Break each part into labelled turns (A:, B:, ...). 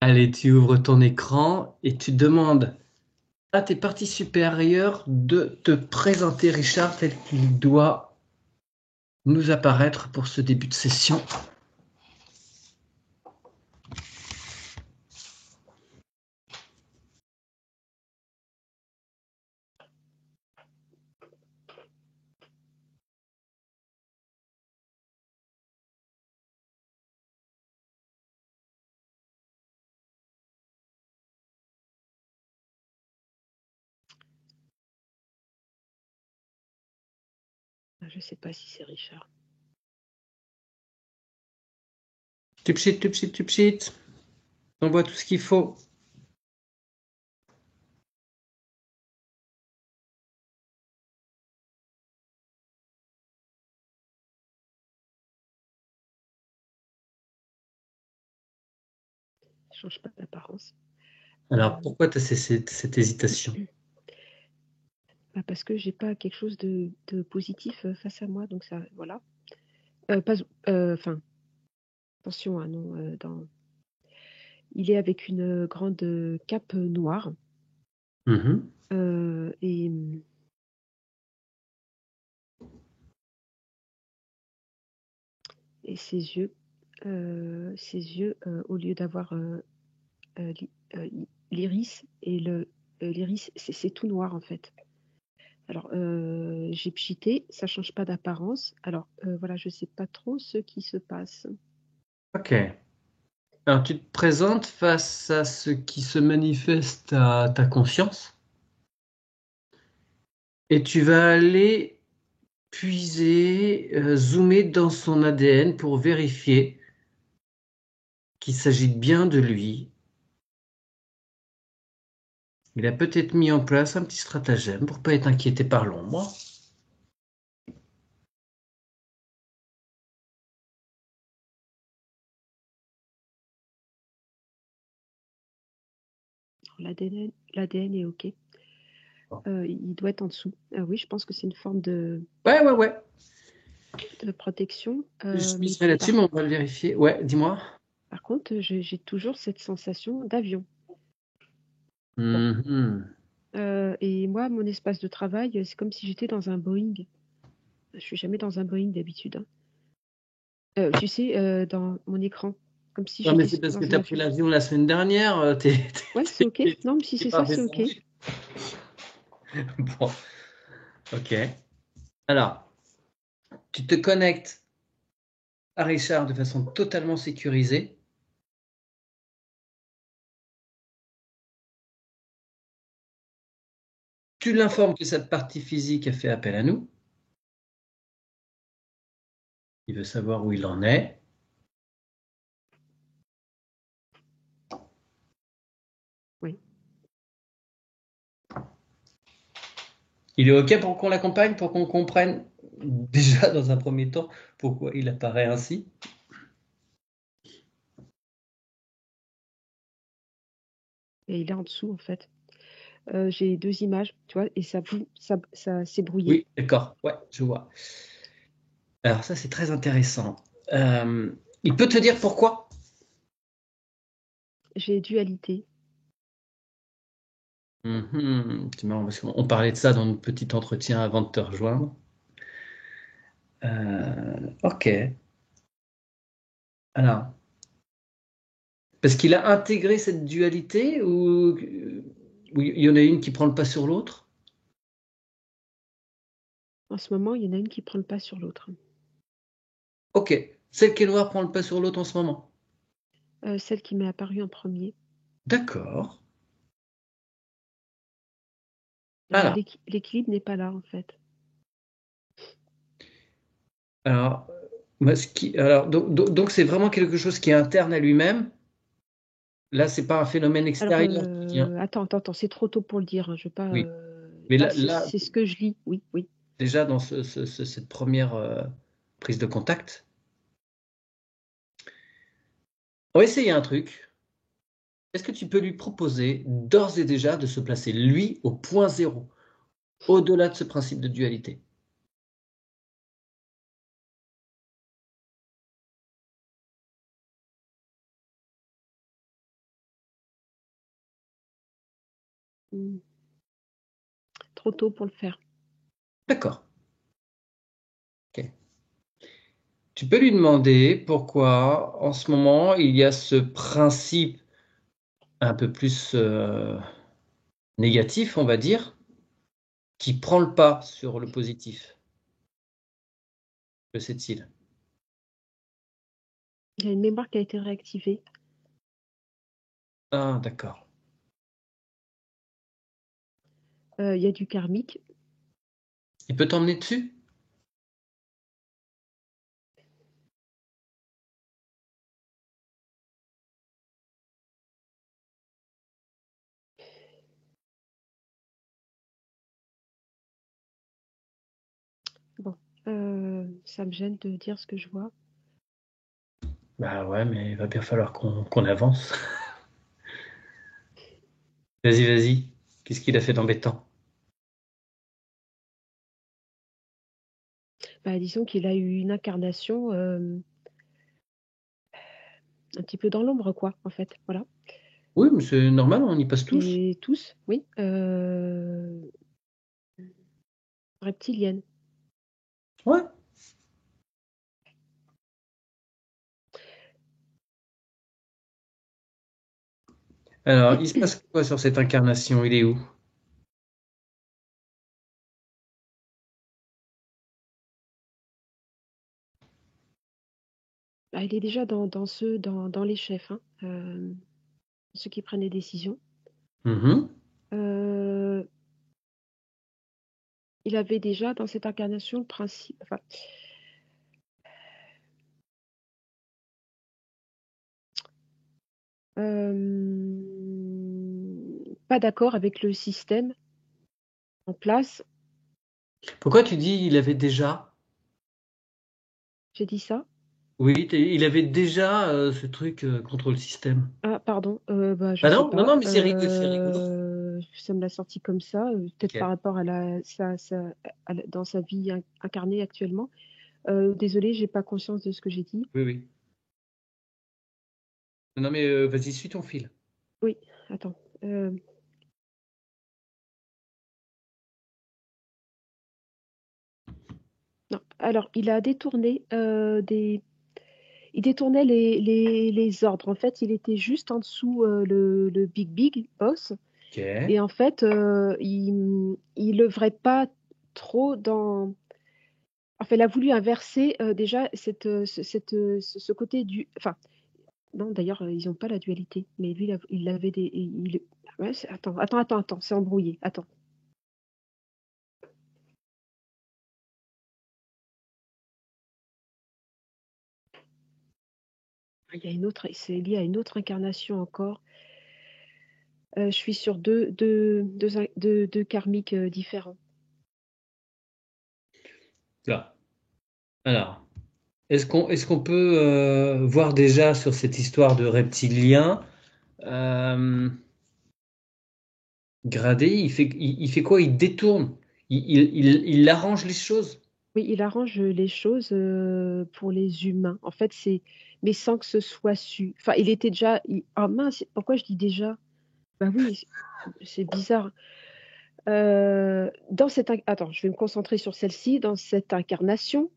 A: Allez, tu ouvres ton écran et tu demandes à tes parties supérieures de te présenter Richard tel qu'il doit nous apparaître pour ce début de session.
B: Je ne sais pas si c'est Richard.
A: Tupchit, tupchit, tupchit. On voit tout ce qu'il faut.
B: Je change pas d'apparence.
A: Alors, pourquoi tu as cette hésitation?
B: Parce que j'ai pas quelque chose de positif face à moi, donc ça, voilà. Enfin, attention, hein, non, il est avec une grande cape noire et ses yeux, au lieu d'avoir l'iris et l'iris, c'est tout noir en fait. Alors, j'ai pchité, ça change pas d'apparence. Alors, voilà, je sais pas trop ce qui se passe.
A: Ok. Alors, tu te présentes face à ce qui se manifeste à ta conscience et tu vas aller puiser, zoomer dans son ADN pour vérifier qu'il s'agit bien de lui. Il a peut-être mis en place un petit stratagème pour pas être inquiété par l'ombre.
B: L'ADN est OK. Il doit être en dessous. Oui, je pense que c'est une forme de
A: Ouais.
B: protection.
A: Je
B: Mais
A: miserai là-dessus, mais on va le vérifier. Ouais, dis-moi.
B: par contre, j'ai toujours cette sensation d'avion.
A: Mhm.
B: Et moi, mon espace de travail, c'est comme si j'étais dans un Boeing. Je suis jamais dans un Boeing d'habitude, hein. Tu sais, dans mon écran, comme si
A: Non, mais
B: j'étais
A: c'est parce que
B: dans
A: tu
B: un
A: as pris
B: avion.
A: l'avion la semaine dernière.
B: Ouais, c'est OK. Non, mais si
A: T'es
B: c'est
A: pas
B: ça, c'est OK.
A: descendu. Bon, ok. Alors, tu te connectes à Richard de façon totalement sécurisée. Tu l'informes que cette partie physique a fait appel à nous. Il veut savoir où il en est.
B: Oui.
A: Il est OK pour qu'on l'accompagne, pour qu'on comprenne déjà dans un premier temps pourquoi il apparaît ainsi.
B: Et il est en dessous, en fait. J'ai 2 images, tu vois? Et ça s'est brouillé.
A: Oui, d'accord. Ouais, je vois. Alors ça, c'est très intéressant. Il peut te dire pourquoi?
B: J'ai dualité.
A: C'est marrant parce qu'on parlait de ça dans notre petit entretien avant de te rejoindre. Ok. Alors, parce qu'il a intégré cette dualité ou il y en a une qui prend le pas sur l'autre?
B: En ce moment, il y en a une qui prend le pas sur l'autre.
A: Ok. Celle qui est noire prend le pas sur l'autre en ce moment.
B: Celle qui m'est apparue en premier.
A: D'accord.
B: Alors
A: Alors,
B: l'équilibre n'est pas là, en fait.
A: alors, donc c'est vraiment quelque chose qui est interne à lui-même. Là, c'est pas un phénomène
B: Alors,
A: extérieur qui vient.
B: attends, c'est trop tôt pour le dire, hein, je veux pas,
A: Oui. Mais
B: là,
A: là,
B: c'est ce que je lis. Oui, oui.
A: déjà dans cette première prise de contact, on va essayer un truc. Est-ce que tu peux lui proposer d'ores et déjà de se placer lui au point zéro, au-delà de ce principe de dualité?
B: Trop tôt pour le faire.
A: D'accord. Ok. Tu peux lui demander pourquoi, en ce moment, il y a ce principe un peu plus négatif, on va dire, qui prend le pas sur le positif. Que c'est-il?
B: Il y a une mémoire qui a été réactivée.
A: Ah, d'accord.
B: Il y a du karmique.
A: Il peut t'emmener dessus?
B: Bon, ça me gêne de dire ce que je vois.
A: Bah ouais, mais il va bien falloir qu'on avance. Vas-y, vas-y. Qu'est-ce qu'il a fait d'embêtant?
B: Bah, disons qu'il a eu une incarnation un petit peu dans l'ombre, quoi, en fait. Voilà.
A: Oui, mais c'est normal, on y passe tous.
B: Et tous, oui. Reptilienne.
A: Ouais. Alors, il se passe quoi sur cette incarnation? Il est où?
B: Bah, il est déjà dans les chefs, hein, ceux qui prennent les décisions.
A: Mhm.
B: Euh, il avait déjà dans cette incarnation le principe, enfin, pas d'accord avec le système en place.
A: Pourquoi tu dis il avait déjà?
B: J'ai dit ça?
A: Oui, il avait déjà ce truc contre le système.
B: Ah, pardon, bah, je
A: Bah
B: sais
A: non, non,
B: pas.
A: non, mais c'est rigolo.
B: Ça me l'a sorti comme ça, peut-être par
A: Ok.
B: rapport à dans sa vie incarnée actuellement. Désolée, j'ai pas conscience de ce que j'ai dit.
A: Oui, oui. Non, mais vas-y, suis ton fil.
B: Oui, attends. Non. Alors, il détournait les ordres. En fait, il était juste en dessous le Big Boss.
A: Ok.
B: Et en fait, il œuvrait pas trop dans. Enfin, il a voulu inverser déjà ce côté du. Enfin, non, d'ailleurs, ils n'ont pas la dualité. Mais lui, il avait des. Ouais, attends, c'est embrouillé. Attends. Il y a une autre, c'est lié à une autre incarnation encore. Je suis sur deux karmiques différents.
A: Là. Alors, est-ce qu'on peut voir déjà sur cette histoire de reptilien euh, gradé, il fait quoi? Il détourne, il arrange les choses.
B: Oui, il arrange les choses pour les humains. En fait, mais sans que ce soit su. Enfin, il était déjà. Ah mince, pourquoi je dis déjà? Bah oui, c'est bizarre. Attends, je vais me concentrer sur celle-ci. Dans cette incarnation,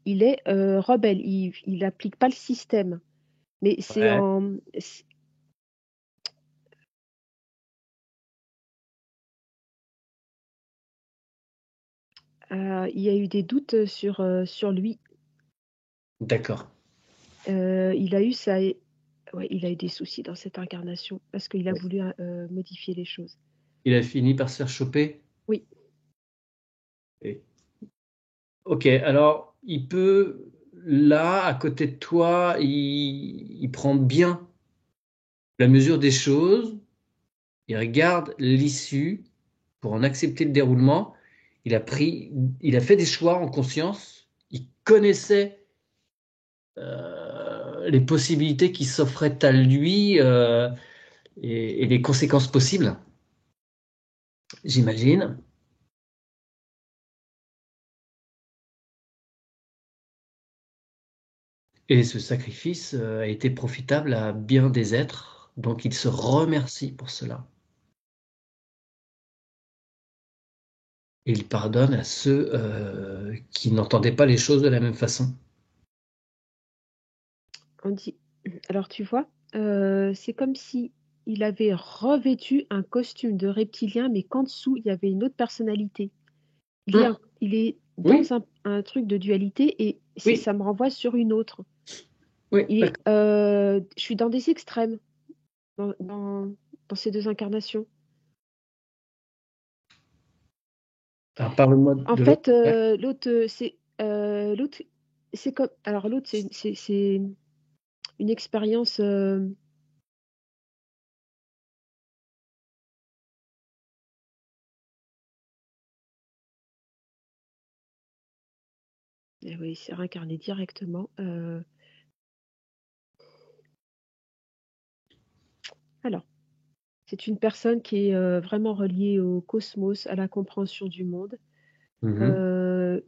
B: il est rebelle. Il n'applique pas le système. Mais c'est
A: Ouais.
B: en. Il y a eu des doutes sur lui.
A: D'accord.
B: Il a eu ouais, il a eu des soucis dans cette incarnation parce qu'il a voulu modifier les choses.
A: Il a fini par se faire choper.
B: Oui,
A: Et- Ok, alors il peut, là, à côté de toi, il prend bien la mesure des choses, il regarde l'issue pour en accepter le déroulement. Il a fait des choix en conscience, il connaissait les possibilités qui s'offraient à lui et les conséquences possibles, j'imagine. Et ce sacrifice a été profitable à bien des êtres, donc il se remercie pour cela. Et il pardonne à ceux qui n'entendaient pas les choses de la même façon.
B: On dit... Alors, tu vois, c'est comme si il avait revêtu un costume de reptilien, mais qu'en dessous, il y avait une autre personnalité. Il est
A: Oui,
B: dans un truc de dualité et
A: oui,
B: ça me renvoie sur une autre.
A: oui, d'accord.
B: Je suis dans des extrêmes dans, dans ces deux incarnations.
A: Alors, parle-moi
B: En
A: de l'autre.
B: fait,
A: Ouais.
B: l'autre, c'est comme alors l'autre, c'est une expérience. Eh oui, c'est réincarné directement. Alors, c'est une personne qui est vraiment reliée au cosmos, à la compréhension du monde,
A: Mhm.
B: euh,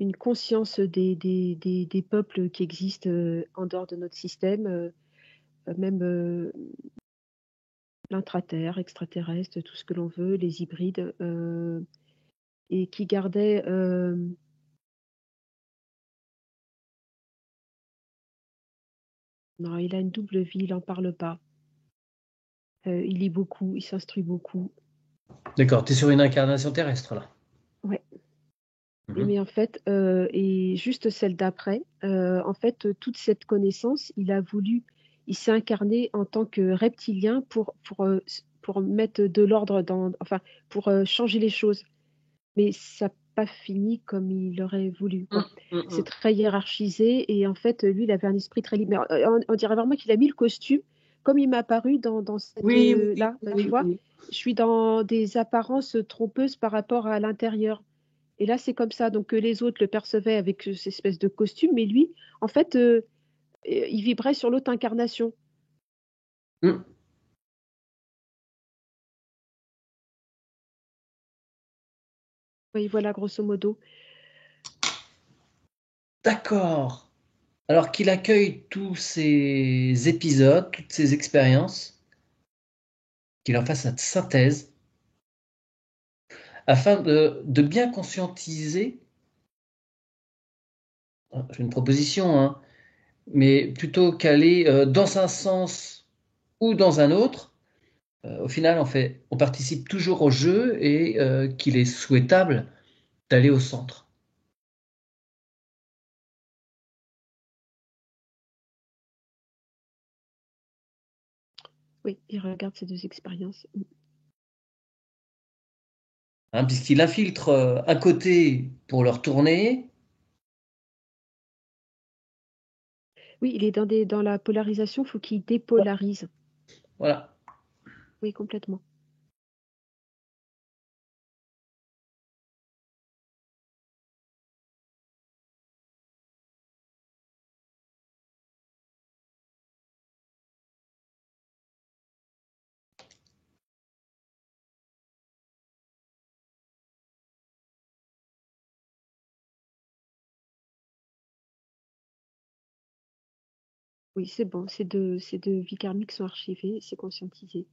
B: une conscience des peuples qui existent en dehors de notre système, même l'intraterre, extraterrestre, tout ce que l'on veut, les hybrides, et qui gardait. Non, il a une double vie, il n'en parle pas. Il lit beaucoup, il s'instruit beaucoup.
A: D'accord, tu es sur une incarnation terrestre là.
B: Ouais.
A: Mhm.
B: Mais en fait, et juste celle d'après, en fait, toute cette connaissance, il s'est incarné en tant que reptilien pour mettre de l'ordre enfin, pour changer les choses. Mais ça n'a pas fini comme il aurait voulu, quoi.
A: Mhm, mhm,
B: C'est
A: mhm.
B: très hiérarchisé et en fait, lui, il avait un esprit très libre. Mais on dirait vraiment qu'il a mis le costume comme il m'a apparu dans cette
A: Oui, oui, oui,
B: là, tu
A: oui,
B: vois.
A: oui.
B: Je suis dans des apparences trompeuses par rapport à l'intérieur. Et là, c'est comme ça. Donc, les autres le percevaient avec cette espèce de costume, mais lui, en fait, il vibrait sur l'autre incarnation.
A: Mhm.
B: Oui, voilà, grosso modo.
A: D'accord. Alors qu'il accueille tous ces épisodes, toutes ces expériences, qu'il en fasse sa synthèse, afin de bien conscientiser, j'ai une proposition, hein, mais plutôt qu'aller dans un sens ou dans un autre, au final, on participe toujours au jeu et qu'il est souhaitable d'aller au centre.
B: Oui, il regarde ces deux expériences.
A: Hein, puisqu'il infiltre un côté pour leur tourner.
B: Oui, il est dans la polarisation, il faut qu'il dépolarise.
A: Voilà.
B: Oui, complètement. Oui, c'est bon, ces deux vies karmiques sont archivées, c'est conscientisé.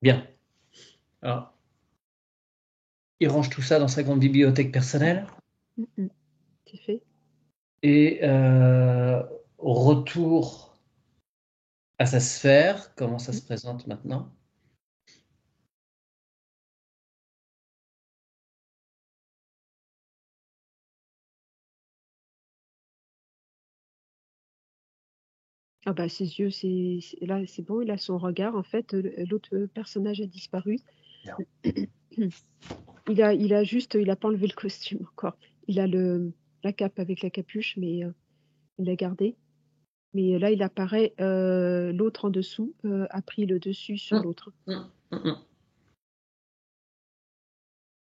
A: Bien. Alors, il range tout ça dans sa grande bibliothèque personnelle
B: Mhm. C'est fait.
A: et retour à sa sphère. Comment ça
B: Mm.
A: se présente maintenant?
B: Ah bah ses yeux, là, c'est bon, il a son regard. En fait, l'autre personnage a disparu.
A: Bien.
B: Il a pas enlevé le costume encore. Il a la cape avec la capuche, mais il l'a gardé. Mais là, il apparaît, l'autre en dessous a pris le dessus sur
A: Hum,
B: l'autre.
A: hum, hum, hum.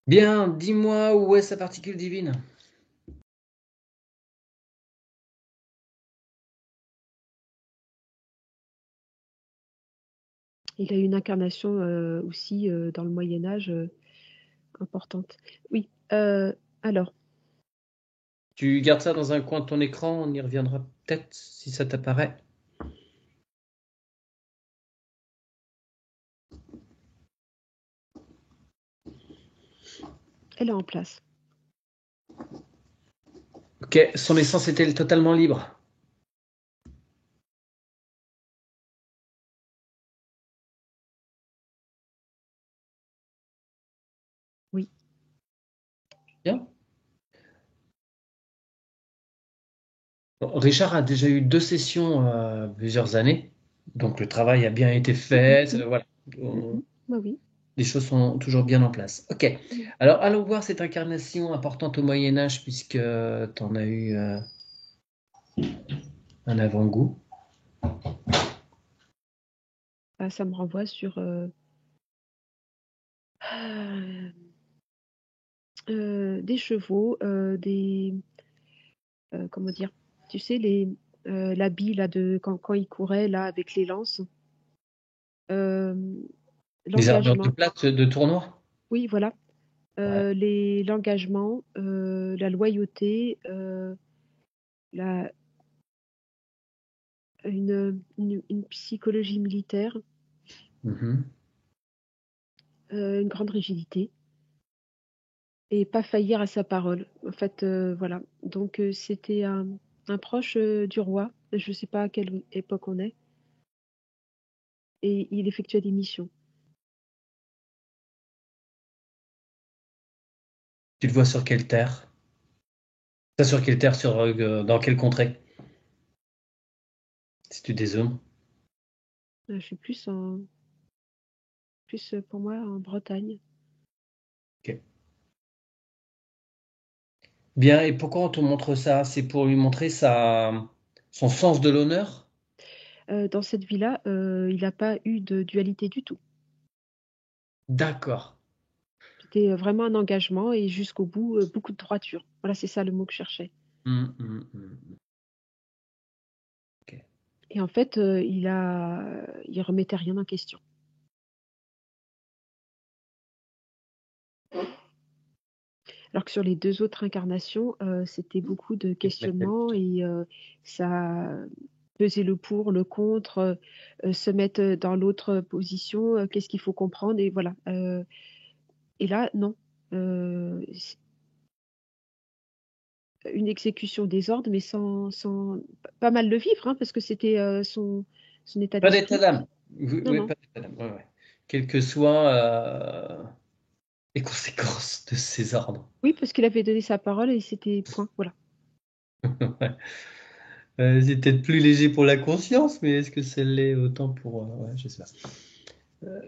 A: Bien, dis-moi où est sa particule divine?
B: Il a une incarnation aussi dans le Moyen Âge importante. Oui. Alors,
A: Tu gardes ça dans un coin de ton écran, on y reviendra peut-être si ça t'apparaît.
B: Elle est en place.
A: Ok, son essence était totalement libre.
B: Oui.
A: Bien. Bon, Richard a déjà eu 2 sessions plusieurs années, donc le travail a bien été fait. Voilà.
B: Bah oui.
A: Les choses sont toujours bien en place. Ok.
B: Mm.
A: Alors, allons voir cette incarnation importante au Moyen Âge, puisque tu en as eu un avant-goût.
B: Ah, ça me renvoie sur des chevaux, comment dire, tu sais, l'habit là de quand il courait là avec les lances, euh,
A: Les armures de
B: l'engagement.
A: plate de tournoi.
B: Oui, voilà.
A: Ouais.
B: L'engagement, la loyauté, la, une psychologie militaire,
A: Mhm.
B: une grande rigidité et pas faillir à sa parole. En fait, voilà. Donc, c'était un proche du roi. Je ne sais pas à quelle époque on est. Et il effectuait des missions.
A: Tu le vois sur quelle terre? Ça, sur quelle terre, dans quelle contrée? Si tu dézoomes.
B: Je suis plus pour moi en Bretagne.
A: Ok. Bien, et pourquoi on te montre ça? C'est pour lui montrer son sens de l'honneur?
B: Dans cette vie-là, il n'a pas eu de dualité du tout.
A: D'accord.
B: C'était vraiment un engagement et jusqu'au bout, beaucoup de droiture. Voilà, c'est ça le mot que je cherchais.
A: Ok.
B: Et en fait, il remettait rien en question. Alors que sur les 2 autres incarnations, c'était beaucoup de questionnements et ça pesait le pour, le contre, se mettre dans l'autre position, qu'est-ce qu'il faut comprendre et voilà. Et là, non. C'est une exécution des ordres, mais sans pas mal le vivre, hein, parce que c'était son état
A: Pas d'état
B: d'esprit.
A: d'âme. Oui,
B: Non,
A: oui,
B: non.
A: pas d'état d'âme. Ouais, ouais. Quelles que soient les conséquences de ces ordres.
B: Oui, parce qu'il avait donné sa parole et c'était point. Voilà.
A: Ouais. C'est peut-être plus léger pour la conscience, mais est-ce que ça l'est autant pour... ouais, je sais pas.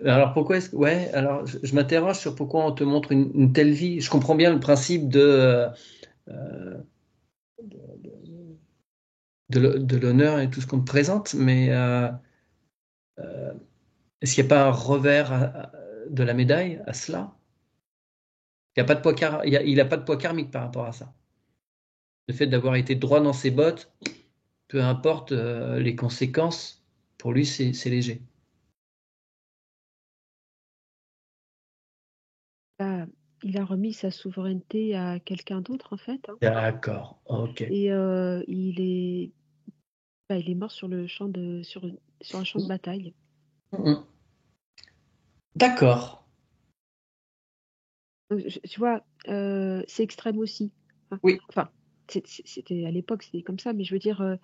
A: Alors pourquoi est-ce que... Ouais, alors je m'interroge sur pourquoi on te montre une telle vie. Je comprends bien le principe euh, de l'honneur et tout ce qu'on te présente, mais euh, est-ce qu'il n'y a pas un revers de la médaille à cela? Il n'y a pas de il a pas de poids karmique par rapport à ça. Le fait d'avoir été droit dans ses bottes, peu importe les conséquences, pour lui, c'est léger.
B: Bah, il a remis sa souveraineté à quelqu'un d'autre, en fait, hein.
A: D'accord, ok.
B: Et il est mort sur un champ de bataille.
A: Mhm. D'accord.
B: Donc, tu vois, c'est extrême aussi, hein.
A: Oui.
B: Enfin, c'était à l'époque, c'était comme ça, mais je veux dire,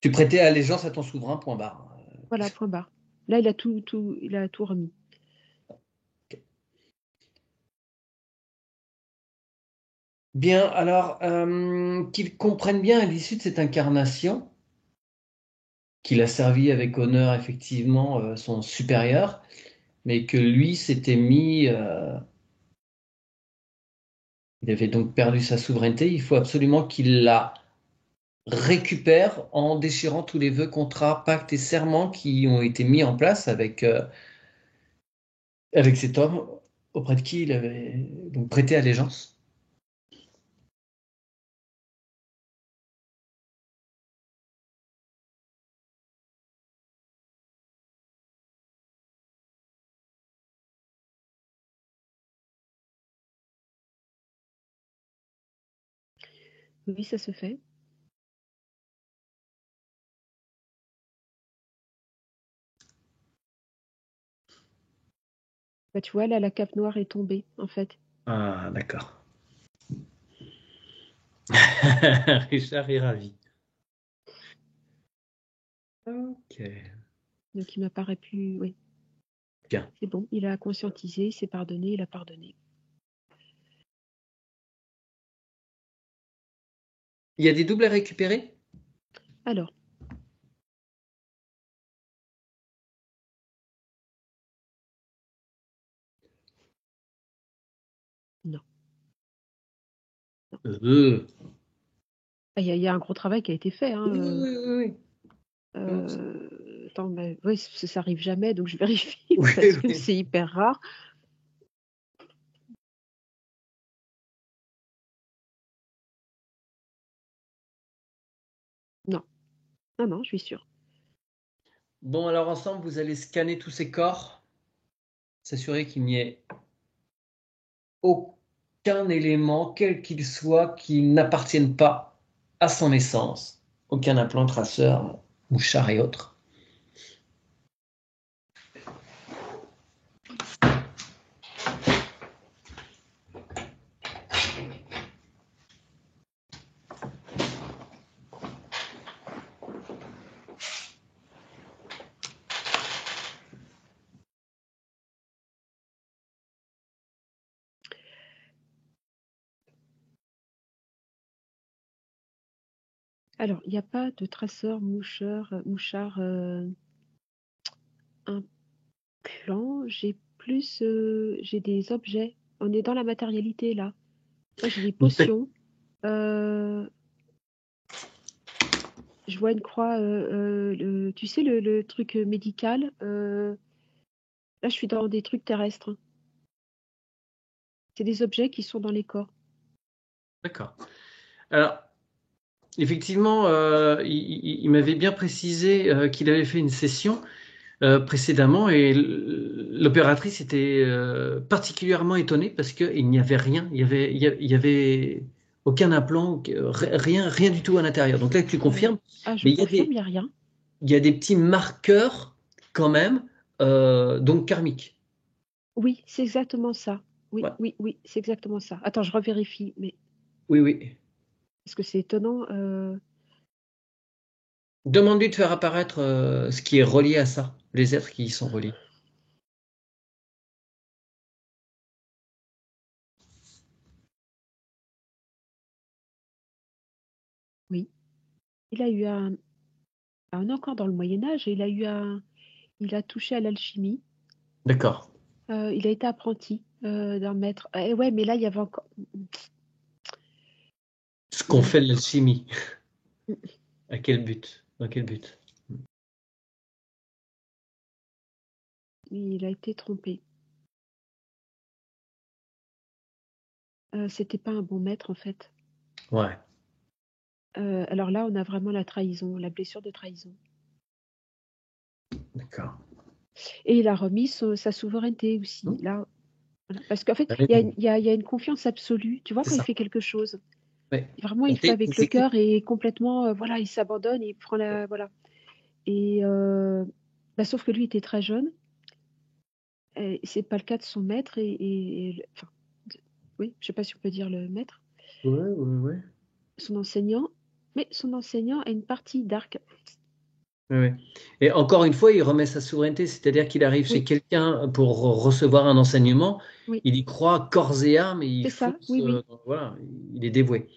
A: Tu prêtais allégeance à ton souverain, point barre.
B: voilà, point barre. Là, il a tout remis.
A: Bien, alors, qu'il comprenne bien à l'issue de cette incarnation, qu'il a servi avec honneur effectivement son supérieur, mais que lui s'était mis, il avait donc perdu sa souveraineté, il faut absolument qu'il la récupère en déchirant tous les vœux, contrats, pactes et serments qui ont été mis en place avec cet homme auprès de qui il avait donc prêté allégeance.
B: Oui, ça se fait. Bah, tu vois, là, la cape noire est tombée, en fait.
A: Ah, d'accord. Richard est ravi. Ok.
B: Donc, il m'a pas répu. Oui,
A: Bien.
B: c'est bon. Il a conscientisé, il s'est pardonné, il a pardonné.
A: Il y a des doubles à récupérer?
B: Alors, non.
A: Euh,
B: Ah, il y a un gros travail qui a été fait, hein.
A: Oui, oui, oui, oui.
B: Attends, mais ouais, ça arrive jamais, donc je vérifie
A: Oui,
B: parce que
A: oui.
B: c'est hyper rare. Non, non, non, je suis sûre.
A: Bon, alors ensemble, vous allez scanner tous ces corps, s'assurer qu'il n'y ait aucun élément, quel qu'il soit, qui n'appartienne pas à son essence. Aucun implant traceur, mouchard et autres.
B: Alors, il n'y a pas de traceur, mouchard implant. J'ai des objets. On est dans la matérialité là. Moi, j'ai des potions. Je vois une croix. Tu sais, le truc médical. Là, je suis dans des trucs terrestres. C'est des objets qui sont dans les corps.
A: D'accord. Alors, effectivement, il m'avait bien précisé qu'il avait fait une session précédemment et l'opératrice était particulièrement étonnée parce qu'il n'y avait rien, il y avait aucun implant, rien du tout à l'intérieur. Donc là, tu confirmes,
B: Ah, je
A: mais
B: confirme, il n'y a rien.
A: il y a des petits marqueurs quand même, donc karmiques.
B: Oui, c'est exactement ça. Oui,
A: Ouais.
B: oui, oui, c'est exactement ça. Attends, je revérifie, mais
A: Oui, oui.
B: parce que c'est étonnant.
A: Demande-lui de faire apparaître ce qui est relié à ça, les êtres qui y sont reliés.
B: Oui, il a eu on est encore dans le Moyen Âge, et il a touché à l'alchimie.
A: D'accord.
B: Il a été apprenti d'un maître. Et ouais, mais là, il y avait encore.
A: Ce qu'on
B: Ouais.
A: fait de l'alchimie. À quel but? Dans quel but?
B: Il a été trompé. C'était pas un bon maître, en fait.
A: Ouais,
B: Alors là, on a vraiment la trahison, la blessure de trahison.
A: d'accord.
B: Et il a remis sa souveraineté aussi.
A: Hmm.
B: Là, voilà. Parce qu'en fait,
A: Ouais,
B: il y a une confiance absolue. Tu vois,
A: c'est
B: quand il
A: ça.
B: fait quelque chose,
A: Ouais.
B: vraiment, il fait
A: Il
B: avec le
A: s'écoute.
B: cœur et complètement, voilà, il s'abandonne, il prend la. Voilà. Et bah, sauf que lui était très jeune. Et c'est pas le cas de son maître enfin, oui, je sais pas si on peut dire le maître,
A: Ouais, ouais, ouais.
B: son enseignant, mais son enseignant a une partie d'arc.
A: Ouais, ouais. Et encore une fois, il remet sa souveraineté, c'est-à-dire qu'il arrive chez
B: Oui,
A: quelqu'un pour recevoir un enseignement,
B: oui,
A: il y croit corps et âme et il
B: c'est ça,
A: fonce,
B: oui, oui.
A: voilà, il est dévoué.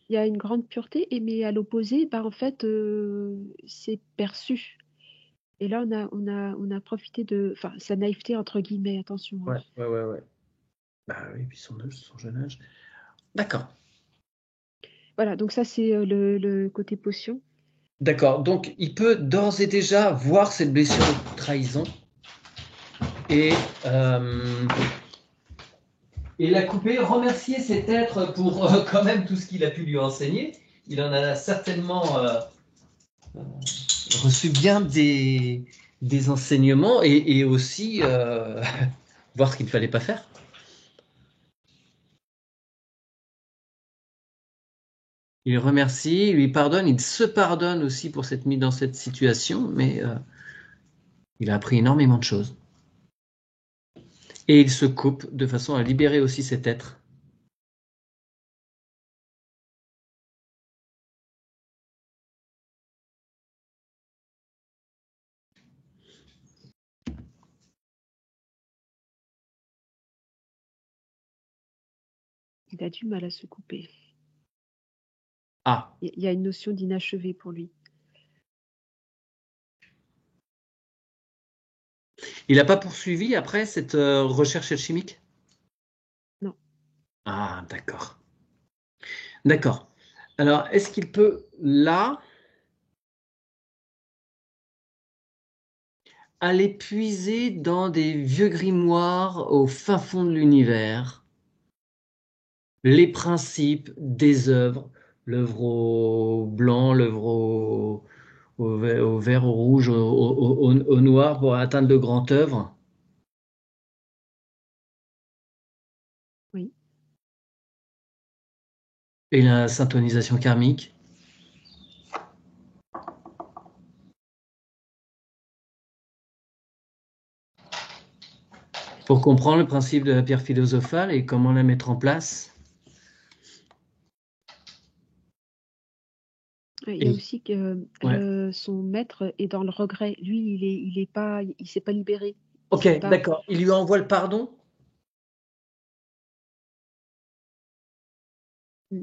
B: Il y a une grande pureté, mais à l'opposé, bah, en fait, c'est perçu. Et là, on a profité de, enfin, sa naïveté entre guillemets, attention, hein.
A: Ouais, ouais, ouais, ouais. Bah oui, puis son jeune âge. D'accord.
B: Voilà, donc ça c'est le côté potion.
A: D'accord. Donc, il peut d'ores et déjà voir cette blessure de trahison et, euh, et la couper, remercier cet être pour quand même tout ce qu'il a pu lui enseigner. Il en a certainement reçu bien des enseignements et aussi voir ce qu'il ne fallait pas faire. Il remercie, il lui pardonne, il se pardonne aussi pour s'être mis dans cette situation, mais il a appris énormément de choses. Et il se coupe de façon à libérer aussi cet être.
B: Il a du mal à se couper.
A: Ah,
B: Il y a une notion d'inachevé pour lui.
A: il n'a pas poursuivi après cette recherche alchimique?
B: Non.
A: Ah, d'accord. D'accord. Alors, est-ce qu'il peut, là, aller puiser dans des vieux grimoires au fin fond de l'univers les principes des œuvres, l'œuvre au blanc, l'œuvre au vert, au rouge, au noir pour atteindre de grandes œuvres?
B: Oui.
A: Et la syntonisation karmique? Pour comprendre le principe de la pierre philosophale et comment la mettre en place?
B: Il y a
A: Et,
B: aussi que
A: ouais.
B: son maître est dans le regret. Lui, il est pas, il s'est pas libéré. Il
A: Ok,
B: s'est pas.
A: d'accord. Il lui envoie le pardon?
B: Mm.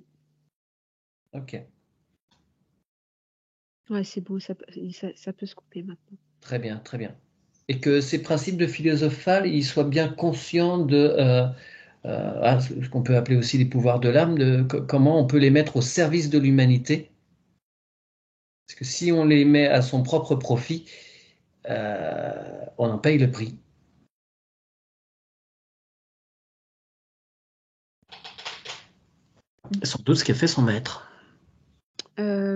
A: Ok,
B: Ouais, c'est beau, ça peut se couper maintenant.
A: très bien, très bien. Et que ces principes de philosophale, ils soient bien conscients de ce qu'on peut appeler aussi les pouvoirs de l'âme, de comment on peut les mettre au service de l'humanité. Parce que si on les met à son propre profit, on en paye le prix.
B: Mm.
A: Sans doute ce qu'a fait son maître.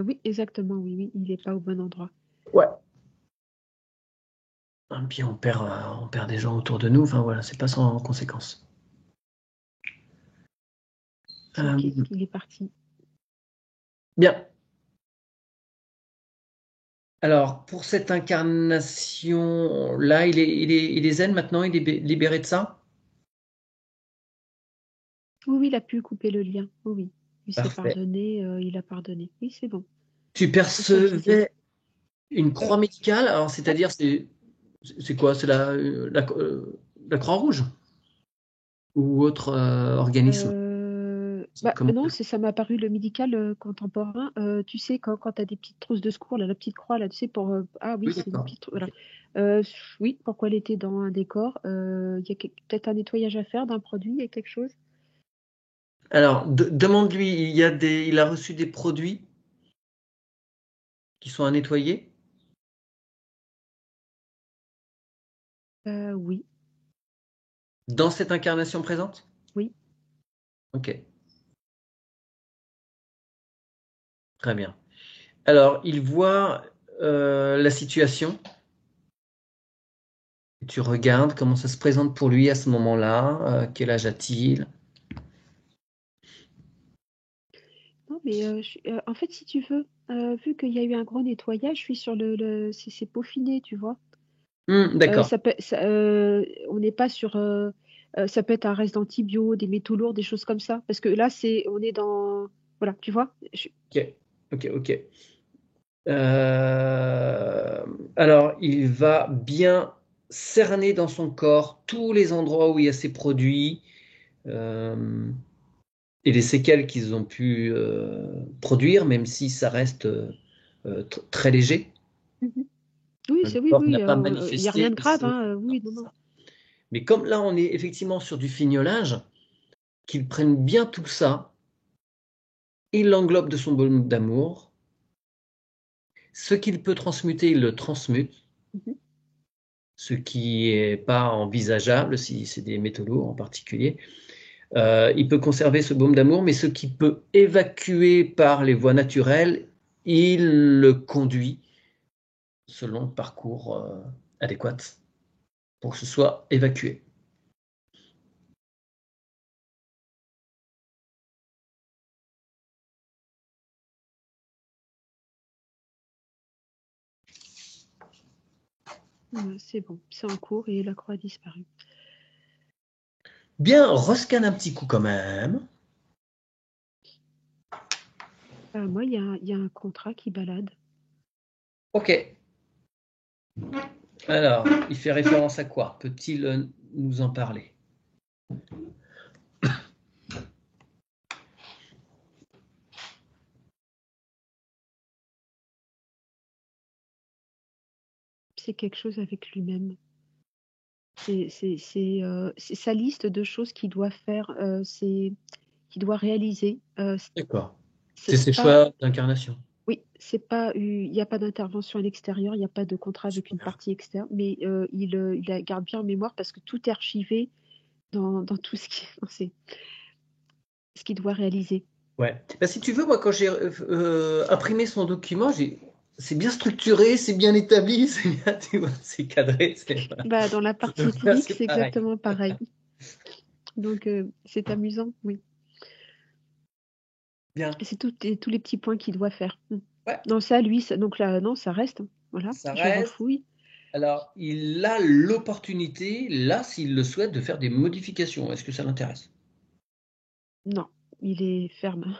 B: Oui, exactement, oui, oui, il n'est pas au bon endroit.
A: Ouais. Et puis on perd des gens autour de nous. Enfin voilà, c'est pas sans conséquence.
B: Ok,
A: Euh,
B: il est parti.
A: bien. Alors, pour cette incarnation-là, il est zen maintenant, il est libéré de ça?
B: Oui, oui, il a pu couper le lien. Oui, oui. Il s'est
A: Parfait.
B: pardonné, il a pardonné. Oui, c'est bon.
A: Tu
B: C'est ça l'idée.
A: percevais une
B: Euh,
A: croix médicale, alors c'est-à-dire, c'est quoi? C'est la Croix-Rouge ou autre organisme? Comment?
B: non, ça m'a paru le médical contemporain. Tu sais, quand tu as des petites trousses de secours, là, la petite croix, là, tu sais, pour. Ah oui,
A: Oui,
B: c'est une
A: d'accord.
B: petite. Voilà.
A: Ok.
B: Oui, pourquoi elle était dans un décor? Il y a peut-être un nettoyage à faire d'un produit, il y a quelque chose?
A: Alors, demande-lui, il a reçu des produits qui sont à nettoyer
B: Oui,
A: dans cette incarnation présente?
B: oui.
A: Ok, très bien. Alors, il voit la situation. Tu regardes comment ça se présente pour lui à ce moment-là. Quel âge a-t-il?
B: Non, mais en fait, si tu veux, vu qu'il y a eu un gros nettoyage, je suis sur c'est peaufiné, tu vois.
A: D'accord.
B: On n'est pas sur. Ça peut être un reste d'antibio, des métaux lourds, des choses comme ça. Parce que là, on est dans. Voilà, tu vois.
A: Ok, ok, ok. Euh, alors, il va bien cerner dans son corps tous les endroits où il y a ces produits euh, et les séquelles qu'ils ont pu produire, même si ça reste très léger.
B: Mhm. Oui,
A: Le
B: oui,
A: corps n'a
B: oui.
A: pas
B: Il n'y a rien
A: manifesté
B: de
A: de
B: grave,
A: signe.
B: hein.
A: Non,
B: Oui, non,
A: c'est
B: non.
A: ça. Mais comme là, on est effectivement sur du fignolage, qu'ils prennent bien tout ça, il l'englobe de son baume d'amour. Ce qu'il peut transmuter, il le transmute.
B: Mhm.
A: Ce qui est pas envisageable si c'est des métaux lourds en particulier. Il peut conserver ce baume d'amour, mais ce qui peut évacuer par les voies naturelles, il le conduit selon le parcours adéquat pour que ce soit évacué.
B: Ouais, c'est bon. C'est en cours et la croix a disparu.
A: Bien, rescanne un petit coup quand même.
B: Moi, il y a un contrat qui balade.
A: Ok. Alors, il fait référence à quoi? Peut-il nous en parler?
B: C'est quelque chose avec lui-même. C'est sa liste de choses qu'il doit faire, qu'il doit réaliser.
A: D'accord. C'est
B: C'est
A: ses
B: pas,
A: choix d'incarnation.
B: oui, il n'y a pas d'intervention à l'extérieur, il n'y a pas de contrat avec une partie externe, mais il la garde bien en mémoire parce que tout est archivé dans tout ce qu'il doit réaliser.
A: Ouais. Bah, si tu veux, moi, quand j'ai imprimé son document, c'est bien structuré, c'est bien établi, c'est bien, tu vois, c'est cadré. Voilà.
B: Bah, dans la partie
A: Donc là,
B: éthylique,
A: c'est
B: c'est
A: pareil.
B: exactement pareil. Donc, c'est amusant, oui.
A: Bien.
B: Et c'est tous les petits points qu'il doit faire.
A: Ouais,
B: Non, ça, lui, donc là, non, ça reste, hein. Voilà,
A: ça
B: je
A: reste.
B: renfouille.
A: Alors, il a l'opportunité, là, s'il le souhaite, de faire des modifications. Est-ce que ça l'intéresse?
B: Non, il est ferme.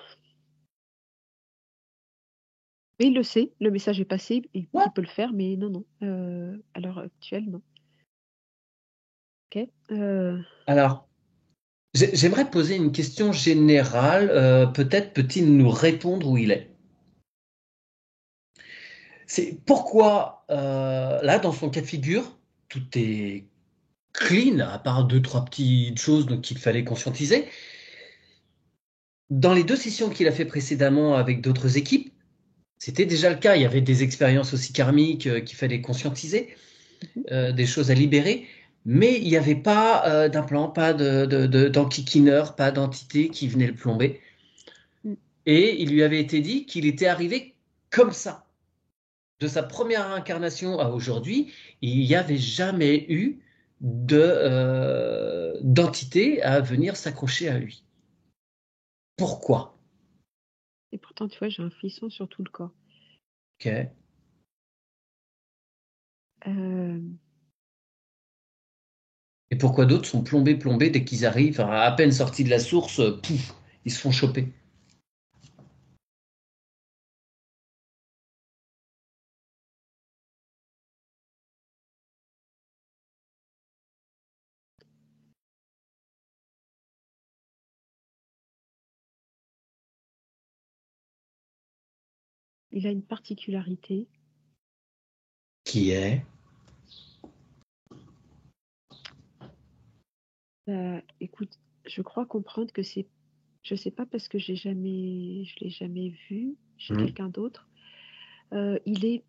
B: Mais il le sait, le message est passé,
A: Ouais.
B: il peut le faire, mais non, non. À l'heure actuelle, non. Ok.
A: Alors, j'aimerais poser une question générale. Peut-être peut-il nous répondre où il est. C'est pourquoi, là, dans son cas de figure, tout est clean, à part deux, trois petites choses donc, qu'il fallait conscientiser. Dans les deux sessions qu'il a fait précédemment avec d'autres équipes, c'était déjà le cas. Il y avait des expériences aussi karmiques qu'il fallait conscientiser,
B: Mhm.
A: des choses à libérer, mais il n'y avait pas d'implant, pas d'enquiquineur, pas d'entité qui venait le plomber.
B: Mm.
A: Et il lui avait été dit qu'il était arrivé comme ça. De sa première incarnation à aujourd'hui, il n'y avait jamais eu d'entité à venir s'accrocher à lui. Pourquoi?
B: Et pourtant, tu vois, j'ai un frisson sur tout le corps.
A: Ok.
B: Euh,
A: Et pourquoi d'autres sont plombés dès qu'ils arrivent, enfin, à peine sortis de la source, pouf, ils se font choper.
B: il a une particularité.
A: Qui est?
B: Écoute, je crois comprendre que c'est, je sais pas parce que je l'ai jamais vu chez
A: Hmm.
B: quelqu'un d'autre. Il est,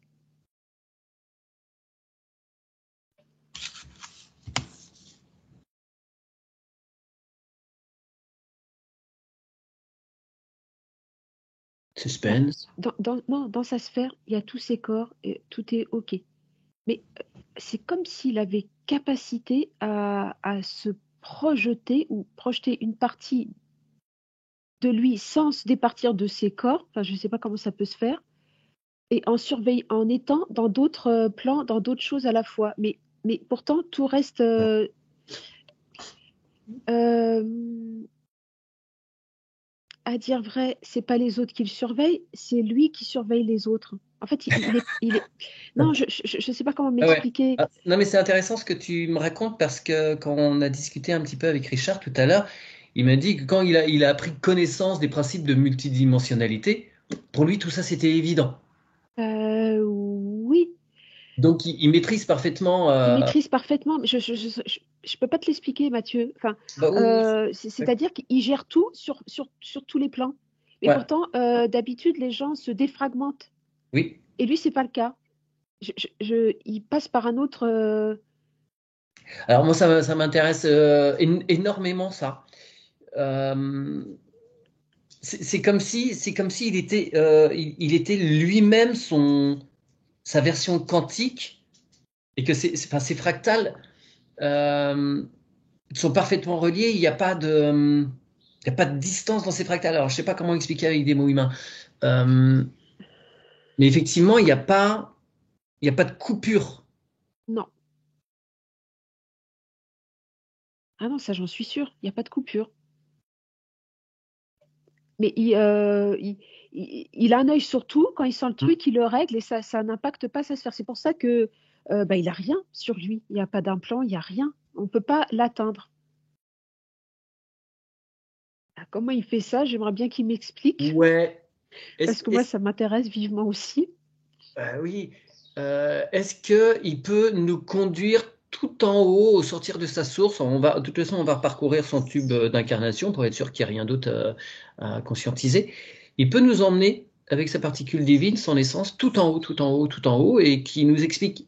B: bah,
A: Suspense.
B: non, dans sa sphère, il y a tous ses corps et tout est OK. Mais c'est comme s'il avait capacité à se projeter ou projeter une partie de lui sans se départir de ses corps. Enfin, je ne sais pas comment ça peut se faire. Et en étant dans d'autres plans, dans d'autres choses à la fois. Mais pourtant, tout reste. Euh, à dire vrai, c'est pas les autres qui le surveillent, c'est lui qui surveille les autres. En fait, il est... Non, je sais pas comment
A: Ah ouais.
B: m'expliquer.
A: Ah, non, mais c'est intéressant ce que tu me racontes parce que quand on a discuté un petit peu avec Richard tout à l'heure, il m'a dit que quand il a pris connaissance des principes de multidimensionnalité, pour lui, tout ça, c'était évident.
B: Oui,
A: Donc, il maîtrise parfaitement.
B: il maîtrise parfaitement, mais je peux pas te l'expliquer, Mathieu. Enfin,
A: Bah oui, oui.
B: c'est-à-dire qu'il gère tout sur tous les plans. Mais
A: Ouais,
B: pourtant, d'habitude, les gens se défragmentent.
A: oui.
B: Et lui, c'est pas le cas. Il passe par un autre.
A: Alors, moi, ça m'intéresse énormément, ça. Euh, c'est comme si il était lui-même sa version quantique et que enfin, ces fractales euh, sont parfaitement reliés. Il y a pas de distance dans ces fractales. Alors, je sais pas comment expliquer avec des mots humains. Euh, mais effectivement, il y a pas de coupure.
B: Non. Ah non, ça j'en suis sûre, il n'y a pas de coupure. Mais il a un œil sur tout, quand il sent le truc, il le règle et ça n'impacte pas sa sphère. C'est pour ça que il n'a rien sur lui, il n'y a pas d'implant, il n'y a rien. On ne peut pas l'atteindre. Ah, comment il fait ça? J'aimerais bien qu'il m'explique,
A: Ouais.
B: parce que moi, ça m'intéresse vivement aussi.
A: Oui. Est-ce qu'il peut nous conduire tout en haut au sortir de sa source? De toute façon, on va parcourir son tube d'incarnation pour être sûr qu'il n'y a rien d'autre à conscientiser. Il peut nous emmener avec sa particule divine, son essence, tout en haut, tout en haut, tout en haut, et qui nous explique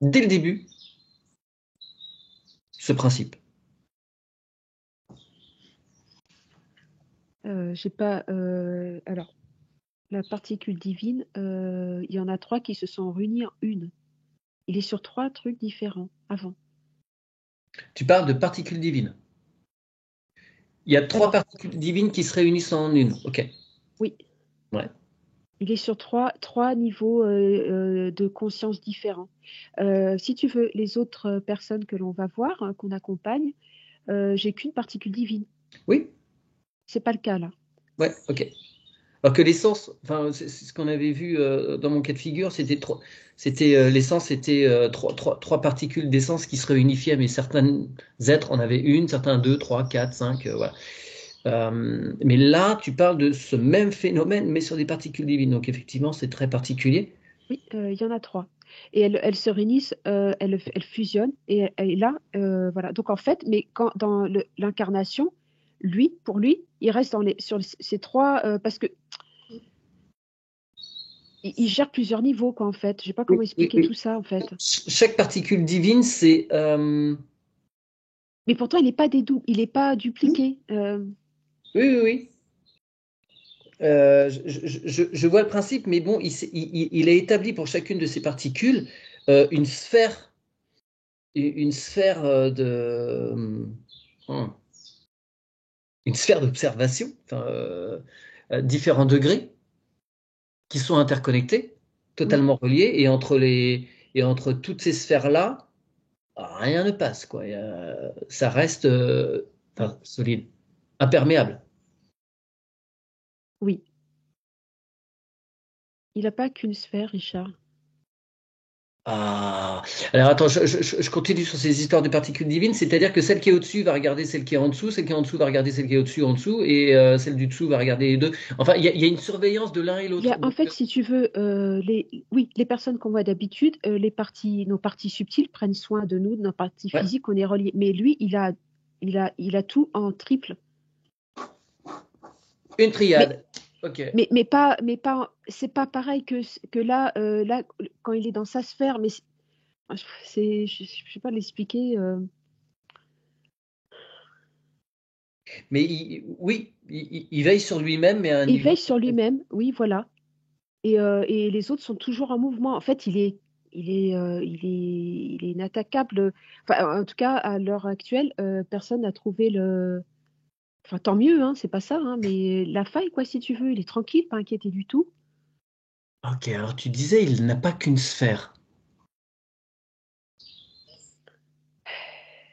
A: dès le début ce principe.
B: J'ai pas. Alors, la particule divine, il y en a 3 qui se sont réunis en une. Il est sur 3 trucs différents avant.
A: Tu parles de particules divines. Il y a 3 particules divines qui se réunissent en une. Ok.
B: Oui.
A: Ouais.
B: Il est sur trois niveaux de conscience différents. Si tu veux, les autres personnes que l'on va voir, qu'on accompagne, j'ai qu'une particule divine.
A: Oui.
B: C'est pas le cas là.
A: Ouais, ok. Alors que l'essence, enfin, c'est ce qu'on avait vu dans mon cas de figure, l'essence, c'était trois particules d'essence qui se réunifiaient, mais certains êtres en avaient une, certains deux, trois, quatre, cinq, voilà. Mais là, tu parles de ce même phénomène, mais sur des particules divines. Donc effectivement, c'est très particulier.
B: Oui, il y en a 3. Et elles se réunissent, elles fusionnent, et là, voilà. Donc en fait, mais dans l'incarnation, pour lui, il reste sur ces 3, parce que il gère plusieurs niveaux, quoi, en fait. Je sais pas
A: Oui,
B: comment
A: oui,
B: expliquer tout
A: oui.
B: ça, en fait.
A: Chaque particule divine, c'est...
B: Mais pourtant, il n'est pas dupliqué.
A: Oui, oui, oui. Je vois le principe, mais bon, il a établi pour chacune de ces particules une sphère hum, une sphère d'observation, enfin, différents degrés qui sont interconnectés,
B: Oui,
A: totalement reliés, et entre toutes ces sphères-là, rien ne passe, quoi. Ça reste enfin, solide, imperméable.
B: oui. Il n'a pas qu'une sphère, Richard.
A: Ah, alors attends, je continue sur ces histoires de particules divines, c'est-à-dire que celle qui est au-dessus va regarder celle qui est en dessous, celle qui est en dessous va regarder celle qui est au-dessus en dessous, et celle du dessous va regarder les deux. Enfin, il y a une surveillance de l'un et l'autre.
B: En fait, si tu veux, les personnes qu'on voit d'habitude, nos parties subtiles prennent soin de nous, de nos parties
A: Ouais,
B: physiques, on est reliés. Mais lui, il a tout en triple.
A: une
B: Mais,
A: triade. Ok.
B: c'est pas pareil que là, quand il est dans sa sphère. Mais je sais pas l'expliquer.
A: Mais oui, il veille sur lui-même, mais à un
B: Il
A: niveau.
B: veille sur lui-même, oui, voilà. Et les autres sont toujours en mouvement. En fait, il est inattaquable. Enfin, en tout cas, à l'heure actuelle, personne n'a trouvé le. Enfin, tant mieux, hein, c'est pas ça, hein, mais la faille, quoi, si tu veux. Il est tranquille, pas inquiété du tout.
A: Ok, alors tu disais, il n'a pas qu'une sphère.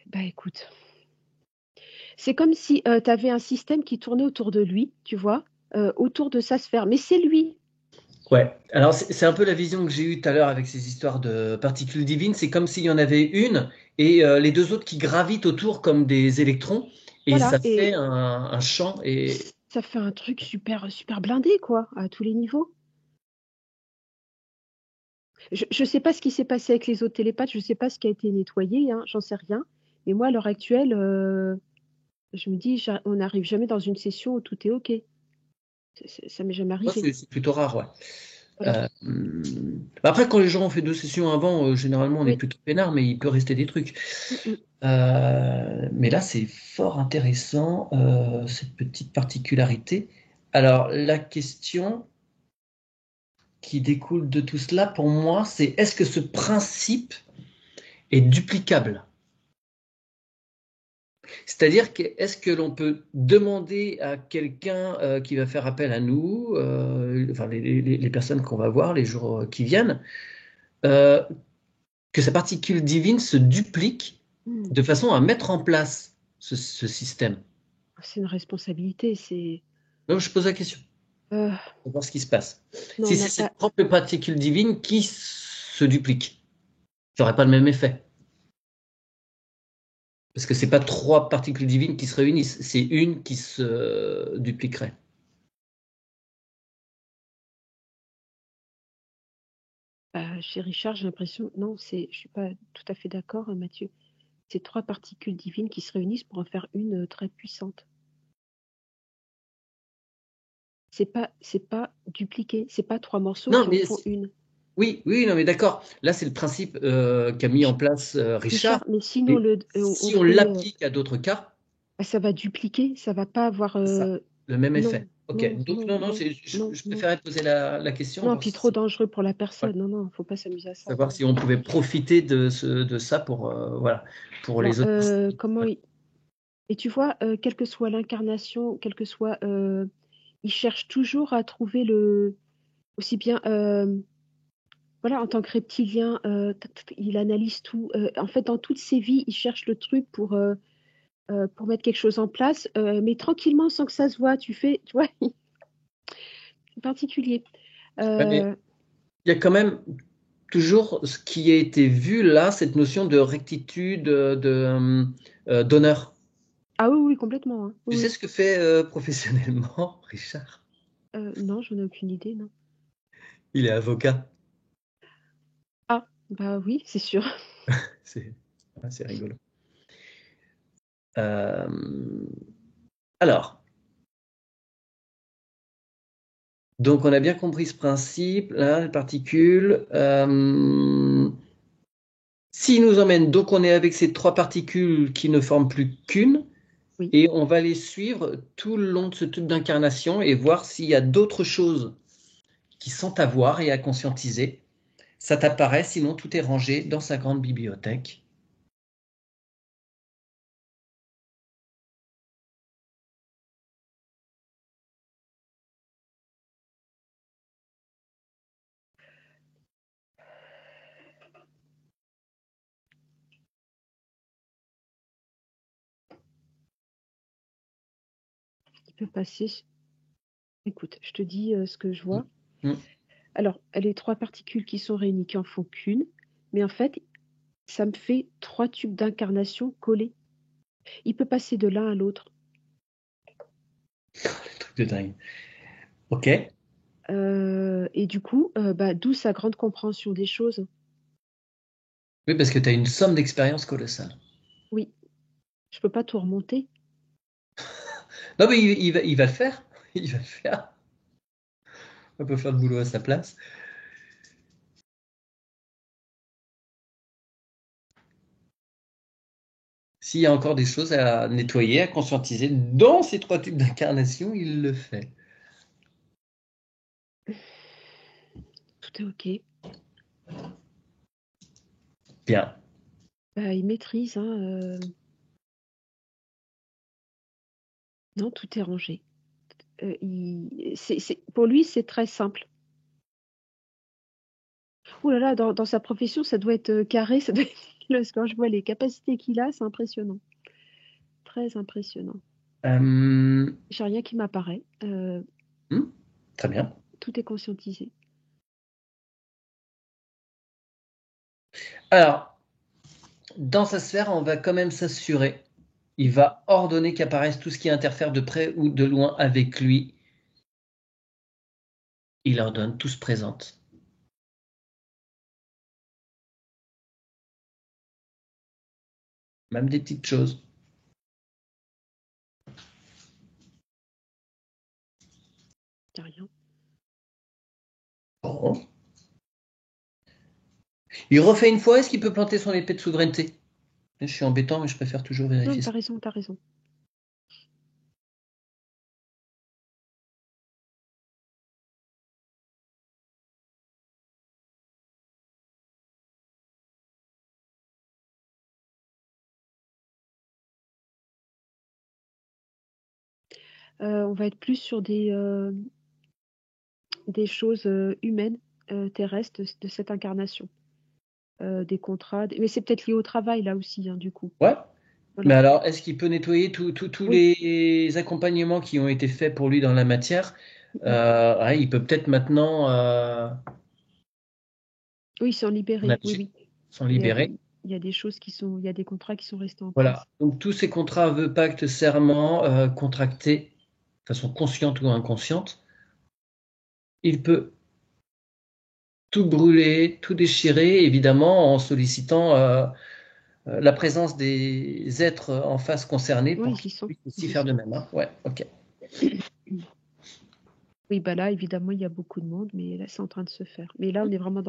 B: Bah écoute, c'est comme si tu avais un système qui tournait autour de lui, tu vois, autour de sa sphère. Mais c'est lui.
A: Ouais, alors c'est un peu la vision que j'ai eue tout à l'heure avec ces histoires de particules divines. C'est comme s'il y en avait une et les deux autres qui gravitent autour comme des électrons et
B: Voilà.
A: ça fait un champ. Et
B: Ça fait un truc super, super blindé, quoi, à tous les niveaux. Je ne sais pas ce qui s'est passé avec les autres télépathes, je ne sais pas ce qui a été nettoyé, hein, j'en sais rien. Mais moi, à l'heure actuelle, je me dis, on n'arrive jamais dans une session où tout est OK. Ça m'est jamais
A: ça,
B: arrivé.
A: c'est plutôt rare, ouais.
B: Voilà.
A: Après, quand les gens ont fait 2 sessions avant, généralement on est
B: Oui.
A: plutôt peinard, mais il peut rester des trucs.
B: Mm, mm.
A: Mais là, c'est fort intéressant, cette petite particularité. Alors, la question qui découle de tout cela, pour moi, c'est est-ce que ce principe est duplicable? C'est-à-dire que est-ce que l'on peut demander à quelqu'un qui va faire appel à nous, enfin les personnes qu'on va voir les jours qui viennent, euh, que sa particule divine se duplique de façon à mettre en place ce système.
B: C'est une responsabilité, c'est...
A: Donc, je pose la question.
B: euh,
A: Pour voir ce qui se passe.
B: non, on
A: Si
B: n'a
A: c'est
B: pas...
A: cette propre particule divine qui se duplique, ça n'aurait pas le même effet. Parce que c'est pas trois particules divines qui se réunissent, c'est une qui se dupliquerait.
B: chez Richard, j'ai l'impression... Non, je suis pas tout à fait d'accord, Mathieu. C'est 3 particules divines qui se réunissent pour en faire une très puissante. C'est pas dupliqué, c'est pas 3 morceaux
A: Non,
B: qui en
A: mais
B: font une.
A: oui, oui, non, mais d'accord. Là, c'est le principe qu'a mis en place Richard.
B: Richard, mais sinon,
A: Mais
B: on
A: si on
B: ferait...
A: l'applique à d'autres cas,
B: ça va dupliquer, ça va pas avoir...
A: c'est ça, le même
B: non,
A: effet. Ok.
B: non,
A: Donc,
B: non,
A: non, non,
B: non, non,
A: je
B: non.
A: préférais te poser la question,
B: Non,
A: voir
B: puis trop
A: si,
B: dangereux pour la
A: voilà,
B: personne. Non, non, faut pas s'amuser à ça.
A: savoir si on pouvait profiter de ça pour, voilà, pour
B: Alors,
A: les autres.
B: comment...
A: Voilà.
B: Et tu vois, quelle que soit l'incarnation, quel que soit... il cherche toujours à trouver le... Aussi bien... voilà, en tant que reptilien, il analyse tout. En fait, dans toutes ses vies, il cherche le truc pour mettre quelque chose en place, mais tranquillement, sans que ça se voit. Tu vois, c'est particulier.
A: Ouais, mais
B: Euh,
A: il y a quand même toujours ce qui a été vu là, cette notion de rectitude, d'honneur.
B: ah oui, oui, complètement, hein.
A: Tu sais
B: Oui,
A: ce que fait professionnellement Richard?
B: oui. Non, j'en ai aucune idée, non.
A: Il est avocat.
B: Ah, bah oui, c'est sûr.
A: C'est c'est rigolo. Euh, alors, donc on a bien compris ce principe, là, les particules. S'il nous emmène, donc on est avec ces trois particules qui ne forment plus qu'une,
B: Oui.
A: et on va les suivre tout le long de ce tube d'incarnation et voir s'il y a d'autres choses qui sont à voir et à conscientiser. Ça t'apparaît, sinon tout est rangé dans sa grande bibliothèque.
B: Il peut passer. Écoute, je te dis ce que je vois.
A: Mm.
B: Alors, les 3 particules qui sont réunies, qui en font qu'une, mais en fait, ça me fait 3 tubes d'incarnation collés. Il peut passer de l'un à l'autre.
A: Truc de dingue. Ok.
B: Et du coup, d'où sa grande compréhension des choses.
A: Oui, parce que tu as une somme d'expérience colossale.
B: Oui, je peux pas tout remonter.
A: Non, mais il va le faire. Il va le faire. On peut faire le boulot à sa place. S'il y a encore des choses à nettoyer, à conscientiser dans ces trois types d'incarnation, il le fait.
B: Tout est OK.
A: Bien.
B: Il maîtrise, hein, non, tout est rangé. Pour lui, c'est très simple. Oh là là, dans sa profession, ça doit être carré, ça doit être... Quand je vois les capacités qu'il a, c'est impressionnant. Très impressionnant.
A: Euh,
B: J'ai rien qui m'apparaît.
A: hmm, très bien.
B: Tout est conscientisé.
A: Alors, dans sa sphère, on va quand même s'assurer. Il va ordonner qu'apparaisse tout ce qui interfère de près ou de loin avec lui. Il ordonne, tout se présente. Même des petites choses.
B: Y a rien.
A: Bon. Il refait une fois, est-ce qu'il peut planter son épée de souveraineté? Je suis embêtant, mais je préfère toujours
B: Non,
A: vérifier ça.
B: t'as raison, t'as raison. On va être plus sur des choses humaines, terrestres de cette incarnation. des contrats. Mais c'est peut-être lié au travail, là aussi, hein, du coup.
A: Ouais. Mais
B: Voilà.
A: alors, est-ce qu'il peut nettoyer tous
B: Oui.
A: les accompagnements qui ont été faits pour lui dans la matière?
B: Mm.
A: Ouais, il peut peut-être maintenant
B: Oui, ils sont libérés. Oui, oui.
A: s'en
B: Il y a
A: libérer.
B: des, il y a des choses il y a des contrats qui sont restés en
A: Voilà.
B: place.
A: Donc, tous ces contrats, vœux, pactes, serments, contractés de façon consciente ou inconsciente, il peut tout brûler, tout déchirer, évidemment, en sollicitant la présence des êtres en face concernés
B: Oui,
A: pour
B: ils y
A: qu'ils
B: sont.
A: puissent aussi
B: Ils y
A: faire de
B: sont.
A: même. Hein. Ouais, ok.
B: Oui, bah là, évidemment, il y a beaucoup de monde, mais là, c'est en train de se faire. Mais là, on est vraiment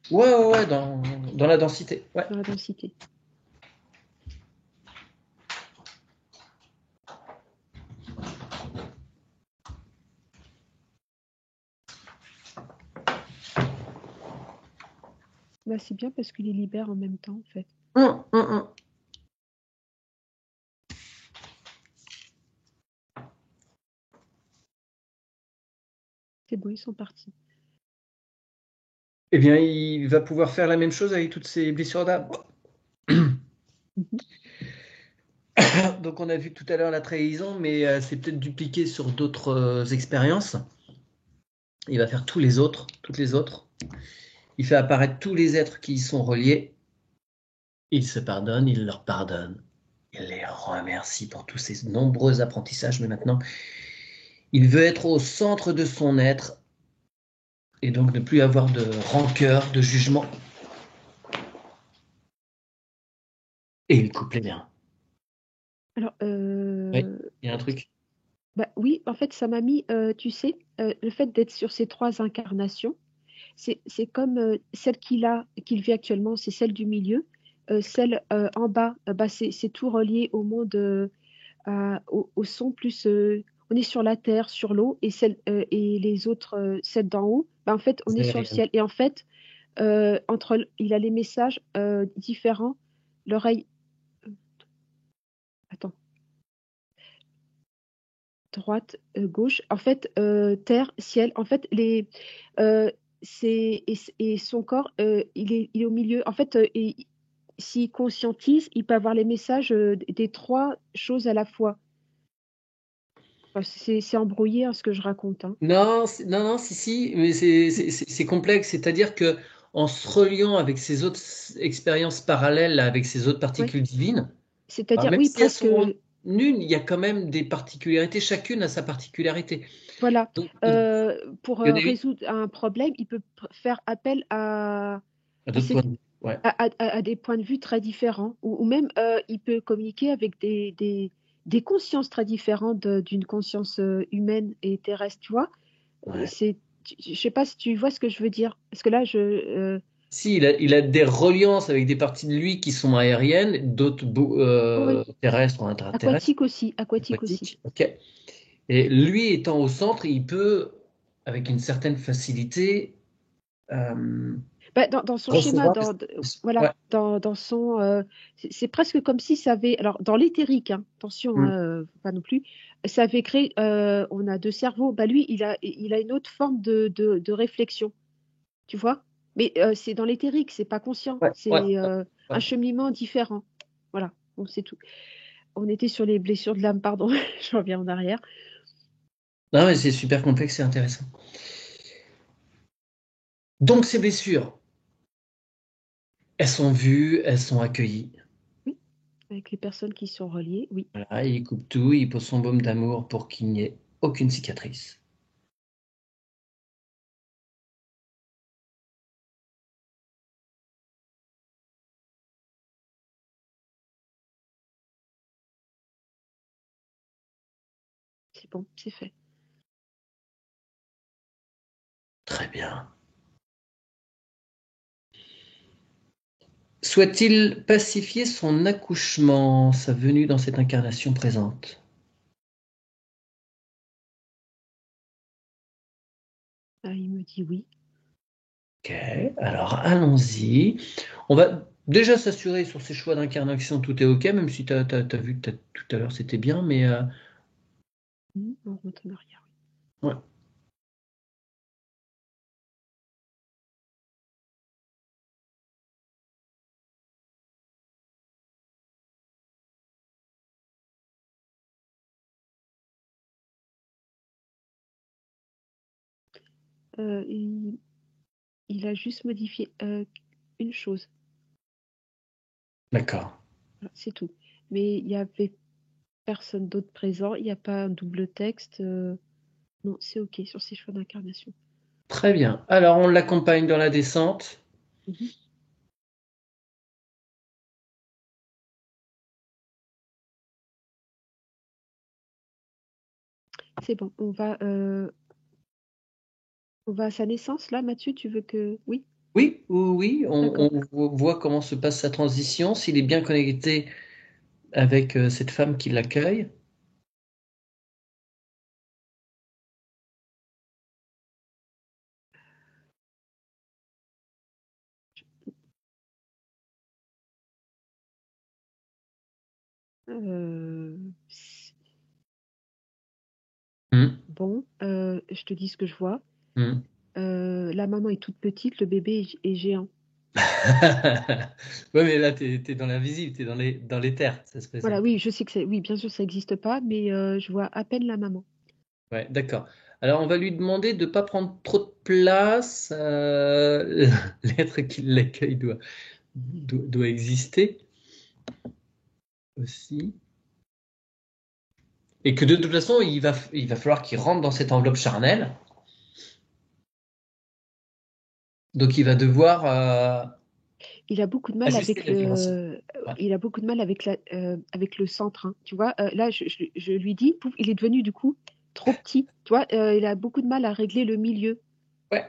A: Ouais, dans la densité. Ouais.
B: dans la densité. Bah, c'est bien parce qu'il les libère en même temps, en fait.
A: Hum.
B: C'est beau, ils sont partis.
A: Eh bien, il va pouvoir faire la même chose avec toutes ces blessures d'âme.
B: Mhm.
A: Donc, on a vu tout à l'heure la trahison, mais c'est peut-être dupliqué sur d'autres expériences. Il va faire toutes les autres. Il fait apparaître tous les êtres qui y sont reliés. Il se pardonne, il leur pardonne. Il les remercie pour tous ces nombreux apprentissages, mais maintenant, il veut être au centre de son être et donc ne plus avoir de rancœur, de jugement. Et il coupe les liens.
B: Alors,
A: Oui, il y a un truc.
B: bah, oui, en fait, ça m'a mis, tu sais, le fait d'être sur ces trois incarnations, c'est comme celle qu'il vit actuellement, c'est celle du milieu. Celle en bas, bah, c'est tout relié au monde, au son plus. On est sur la terre, sur l'eau, et les autres, celles d'en haut, bah, en fait, on est
A: C'est
B: sur le
A: rien.
B: ciel. Et en fait, il a les messages différents. L'oreille. Attends. Droite, gauche. En fait, terre, ciel. En fait, et son corps, il est au milieu. En fait, s'il conscientise, il peut avoir les messages des trois choses à la fois. Enfin, c'est embrouillé, hein, ce que je raconte, hein.
A: Non, non, si, mais c'est complexe. C'est-à-dire que en se reliant avec ces autres expériences parallèles, là, avec ces autres
B: Ouais.
A: particules divines, alors
B: C'est-à-dire,
A: même
B: oui,
A: si elles
B: presque.
A: sont nues, il y a quand même des particularités. Chacune a sa particularité.
B: Voilà.
A: Donc,
B: Pour
A: il y en a une
B: résoudre un problème, il peut faire appel
A: à
B: à,
A: d'autres
B: ces-
A: points de vue. Ouais.
B: à des points de vue très différents, ou même il peut communiquer avec des consciences très différentes d'une conscience humaine et terrestre, tu vois.
A: Ouais.
B: Je sais pas si tu vois ce que je veux dire. Parce que là,
A: Si, il a des reliances avec des parties de lui qui sont aériennes, d'autres
B: oui,
A: terrestres ou intraterrestres,
B: aquatique aussi, aquatique aussi.
A: aquatiques. Ok. Et lui étant au centre, il peut, avec une certaine facilité, euh,
B: Bah, dans son schéma,
A: recevoir
B: voilà,
A: ouais.
B: dans son, c'est presque comme si ça avait, alors dans l'éthérique, hein, attention,
A: Mm.
B: hein, faut pas non plus, ça avait créé, on a deux cerveaux, bah lui, il a une autre forme de réflexion, tu vois, mais c'est dans l'éthérique, c'est pas conscient,
A: Ouais.
B: c'est
A: Ouais.
B: un cheminement différent, voilà, bon, c'est tout. On était sur les blessures de l'âme, pardon, je reviens en arrière.
A: Non, mais c'est super complexe et intéressant. Donc, ces blessures, elles sont vues, elles sont accueillies.
B: Oui, avec les personnes qui sont reliées, oui,
A: Voilà, il coupe tout, il pose son baume d'amour pour qu'il n'y ait aucune cicatrice.
B: c'est bon, c'est fait.
A: Très bien. Soit-il pacifier son accouchement, sa venue dans cette incarnation présente?
B: Ah, il me dit oui.
A: Ok, alors allons-y. On va déjà s'assurer sur ces choix d'incarnation, tout est ok, même si tu as, vu que tout à l'heure c'était bien, mais
B: On remonte en arrière.
A: ouais.
B: Il a juste modifié une chose.
A: D'accord.
B: Voilà, c'est tout. Mais il y avait personne d'autre présent. Il n'y a pas un double texte. Non, c'est OK sur ces choix d'incarnation.
A: Très bien. Alors, on l'accompagne dans la descente.
B: Mhm. C'est bon. On va à sa naissance, là, Mathieu, tu veux que... Oui,
A: Oui, oui, oui.
B: d'accord.
A: On voit comment se passe sa transition, s'il est bien connecté avec cette femme qui l'accueille.
B: C'est-
A: Hmm,
B: Bon, je te dis ce que je vois.
A: hmm.
B: La maman est toute petite, le bébé est géant.
A: Ouais, mais là, tu es dans l'invisible, tu es dans les terres, ça se
B: Voilà,
A: présente.
B: oui, je sais que c'est... Oui, bien sûr, ça n'existe pas, mais je vois à peine la maman.
A: Ouais, d'accord. Alors, on va lui demander de ne pas prendre trop de place. L'être qui l'accueille doit exister aussi. Et que de toute façon, il va falloir qu'il rentre dans cette enveloppe charnelle. Donc, il va devoir
B: Il a beaucoup de mal
A: ajuster
B: avec
A: la vibration. Ouais.
B: il a beaucoup de mal avec le centre, hein. Tu vois, là, je lui dis, pouf, il est devenu du coup trop petit. Tu vois, il a beaucoup de mal à régler le milieu.
A: Ouais.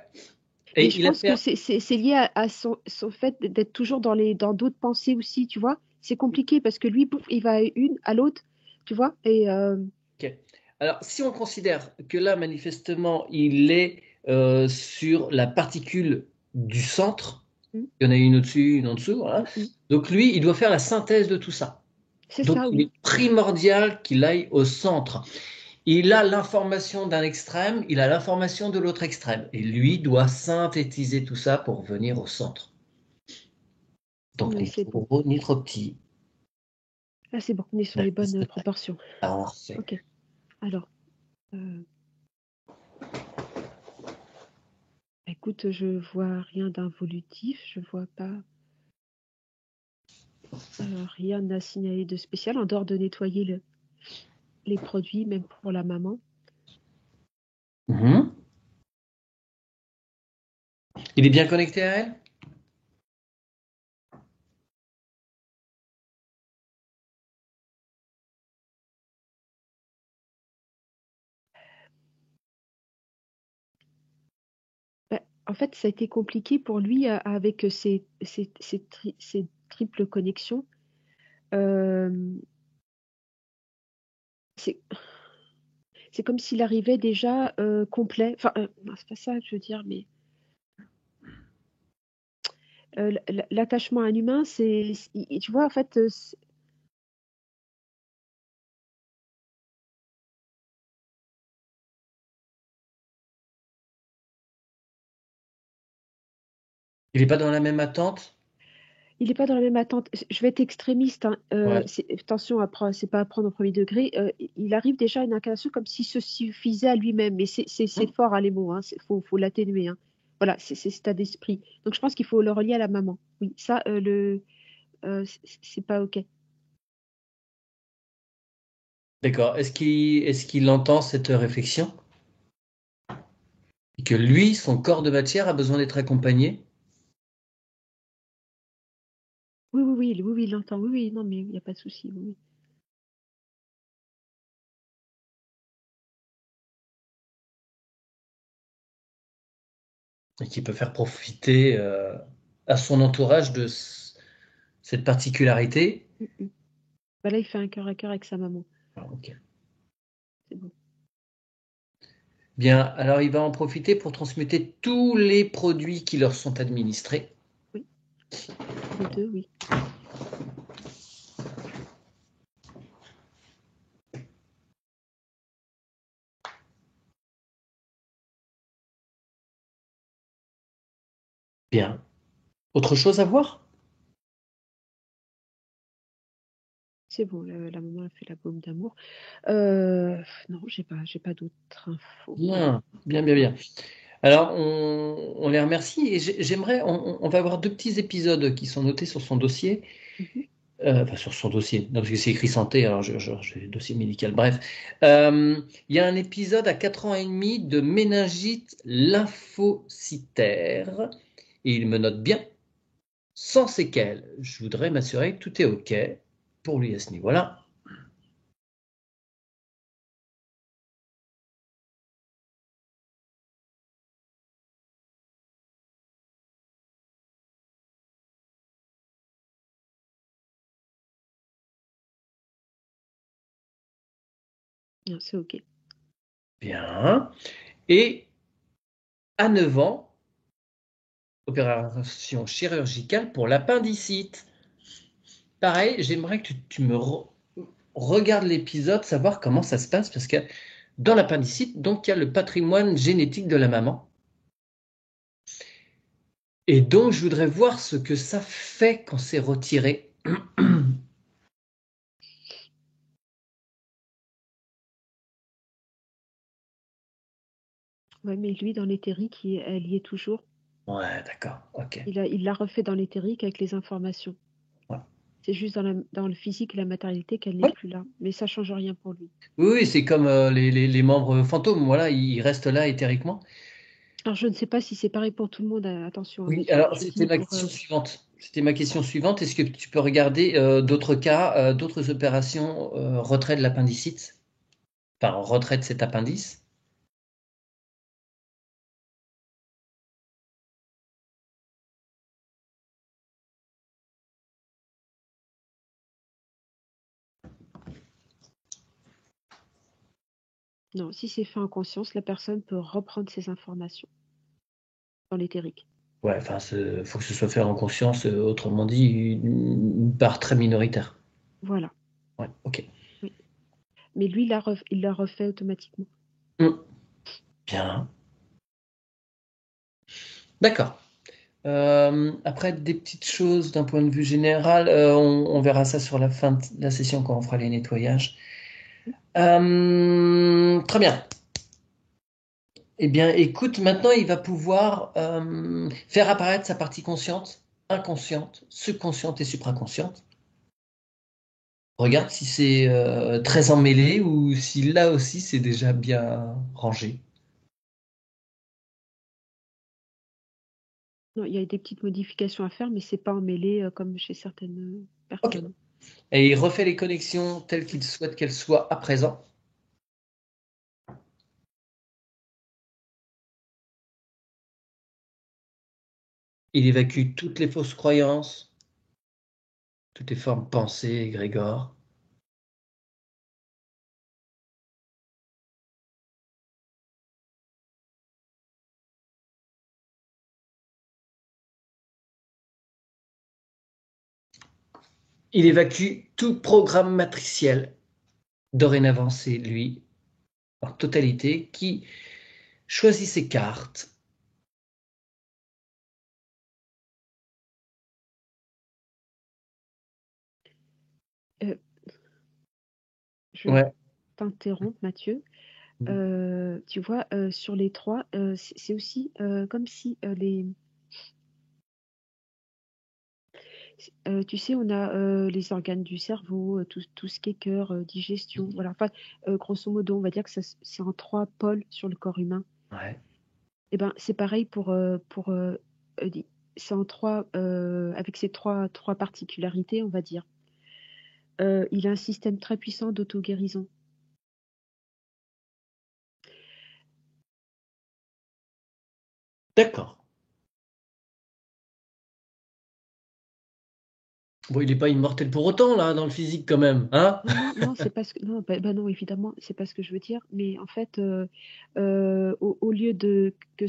B: Mais
A: Et
B: je
A: il a
B: pense que
A: fait.
B: c'est lié à son fait d'être toujours dans d'autres pensées aussi, tu vois. C'est compliqué parce que lui, pouf, il va à une, à l'autre, tu vois. Et
A: Ok. Alors, si on considère que là, manifestement, il est sur la particule du centre,
B: mm,
A: il y en a une au-dessus, une en dessous, voilà.
B: mm, mm.
A: Donc, lui, il doit faire la synthèse de tout ça.
B: C'est
A: Donc,
B: ça,
A: il
B: oui.
A: est primordial qu'il aille au centre. Il a l'information d'un extrême, il a l'information de l'autre extrême. Et lui doit synthétiser tout ça pour venir au centre. Donc,
B: Oui,
A: ni
B: c'est
A: trop
B: bon.
A: gros, ni trop petit.
B: Là, c'est bon. On est sur
A: La
B: les
A: piste
B: bonnes
A: de taille.
B: proportions.
A: Parfait.
B: Ok. Alors, euh, écoute, je vois rien d'involutif. Je vois pas. Rien à signaler de spécial en dehors de nettoyer les produits, même pour la maman.
A: Mhm. Il est bien connecté à elle?
B: Bah, en fait, ça a été compliqué pour lui avec ces triples connexions. Euh, c'est c'est comme s'il arrivait déjà complet. Enfin, non, c'est pas ça que je veux dire, mais l'attachement à un humain, tu vois, en fait,
A: Il n'est pas dans la même attente?
B: il n'est pas dans la même attente. Je vais être extrémiste, hein.
A: Ouais.
B: Attention, c'est pas à prendre au premier degré. Il arrive déjà à une incarnation comme s'il se suffisait à lui-même. Mais c'est
A: Mhm.
B: fort, hein, les mots. Hein. Faut l'atténuer. Hein. Voilà, c'est cet état d'esprit. Donc je pense qu'il faut le relier à la maman. Oui, ça, c'est pas OK.
A: D'accord. Est-ce qu'il entend cette réflexion? Et que lui, son corps de matière a besoin d'être accompagné?
B: Oui, oui, oui, oui, oui, il l'entend. Oui, oui, non, mais il n'y a pas de souci. Oui, oui.
A: Et qui peut faire profiter à son entourage de cette particularité?
B: Mm, mm. Bah là, il fait un cœur à cœur avec sa maman.
A: Ah, ok.
B: C'est bon.
A: Bien, alors il va en profiter pour transmuter tous les produits qui leur sont administrés.
B: Oui, les deux, oui.
A: Bien. Autre chose à voir?
B: C'est bon, la maman a fait la baume d'amour. Non, j'ai pas d'autres infos.
A: Bien, bien, bien, bien. Alors, on les remercie et j'aimerais, on va avoir 2 petits épisodes qui sont notés sur son dossier.
B: Mhm.
A: Enfin, sur son dossier, non, parce que c'est écrit santé, alors j'ai le dossier médical. Bref, il y a un épisode à 4 ans et demi de méningite lymphocytaire et il me note bien sans séquelles. Je voudrais m'assurer que tout est OK pour lui à ce niveau-là.
B: Non, c'est OK.
A: Bien. Et à 9 ans, opération chirurgicale pour l'appendicite. Pareil, j'aimerais que tu me regardes l'épisode, savoir comment ça se passe, parce que dans l'appendicite, donc il y a le patrimoine génétique de la maman. Et donc, je voudrais voir ce que ça fait quand c'est retiré.
B: Ouais, mais lui, dans l'éthérique, elle y est toujours.
A: Ouais, d'accord, ok.
B: Il l'a refait dans l'éthérique avec les informations.
A: Ouais.
B: C'est juste dans le physique et la matérialité qu'elle n'est
A: Ouais.
B: plus là. Mais ça change rien pour lui.
A: Oui, oui, c'est comme les membres fantômes, voilà, ils restent là éthériquement.
B: Alors, je ne sais pas si c'est pareil pour tout le monde. Attention, hein,
A: Oui,
B: monsieur.
A: alors
B: Je
A: c'était
B: dis
A: ma
B: pour.
A: question suivante. C'était ma question suivante. Est-ce que tu peux regarder d'autres cas, d'autres opérations, retrait de l'appendicite, enfin retrait de cet appendice?
B: Non, si c'est fait en conscience, la personne peut reprendre ses informations dans l'éthérique.
A: Ouais, enfin, faut que ce soit fait en conscience, autrement dit, une part très minoritaire.
B: Voilà.
A: Ouais, ok.
B: Oui. Mais lui, il l'a refait automatiquement.
A: Hmm, bien. D'accord. Après, des petites choses d'un point de vue général, on verra ça sur la fin de la session quand on fera les nettoyages. Très bien. Eh bien, écoute, maintenant, il va pouvoir faire apparaître sa partie consciente, inconsciente, subconsciente et supraconsciente. Regarde si c'est très emmêlé ou si là aussi c'est déjà bien rangé.
B: Non, il y a des petites modifications à faire, mais c'est pas emmêlé comme chez certaines
A: Ok.
B: personnes.
A: Et il refait les connexions telles qu'il souhaite qu'elles soient à présent. Il évacue toutes les fausses croyances, toutes les formes pensées, égrégores. Il évacue tout programme matriciel. Dorénavant, c'est lui, en totalité, qui choisit ses cartes.
B: Euh, je
A: Ouais.
B: t'interromps, Mathieu. Tu vois, sur les trois, c'est aussi comme si tu sais, on a les organes du cerveau, tout ce qui est cœur, digestion, voilà. Enfin, grosso modo, on va dire que c'est en trois pôles sur le corps humain.
A: Ouais.
B: Et ben, c'est pareil c'est en trois, avec ces trois particularités, on va dire. Il a un système très puissant d'auto-guérison.
A: D'accord. Bon, il n'est pas immortel pour autant, là, dans le physique, quand même, hein?
B: Non, non, non, c'est pas ce que, non, bah non, évidemment, c'est pas ce que je veux dire. Mais en fait, au lieu que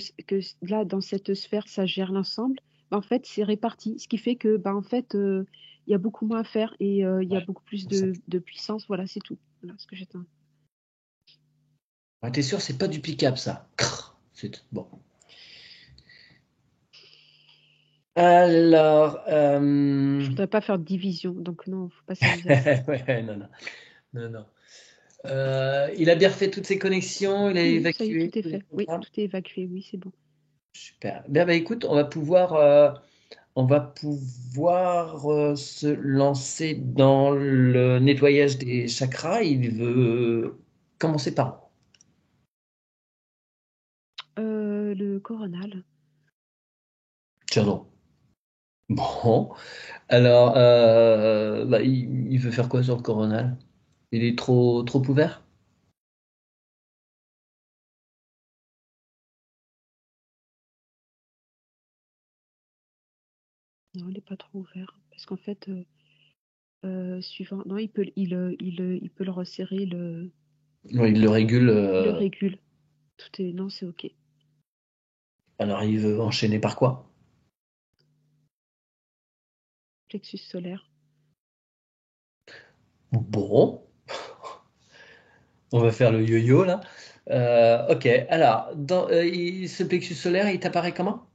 B: là, dans cette sphère, ça gère l'ensemble, bah, en fait, c'est réparti. Ce qui fait que, bah, en fait, il y a beaucoup moins à faire et il y a
A: Ouais,
B: beaucoup plus
A: c'est ça.
B: de puissance. Voilà, c'est tout. Voilà ce que j'étais.
A: Ouais, t'es sûr, c'est pas du pick-up, ça. Crrr, c'est bon. Alors,
B: Je voudrais pas faire de division, donc non, faut pas s'amuser à ça.
A: ouais, non, non, non, non. Il a bien fait toutes ses connexions, il a
B: Oui, ça y est,
A: évacué
B: tout est
A: tous les
B: fait. Oui,
A: contrats.
B: tout est évacué. Oui, c'est bon.
A: Super. Bien, bah, écoute, on va pouvoir se lancer dans le nettoyage des chakras. Il veut commencer par où?
B: Le coronal.
A: Tiens donc. Bon, alors, bah, il veut faire quoi sur le coronal? Il est trop ouvert?
B: Non, il n'est pas trop ouvert. Parce qu'en fait, suivant. Non, il peut le resserrer,
A: Oui, il le régule.
B: il le régule. Tout est. Non, c'est OK.
A: Alors, il veut enchaîner par quoi?
B: Plexus solaire.
A: Bon, on va faire le yo-yo là. Ok, alors, ce plexus solaire, il t'apparaît comment?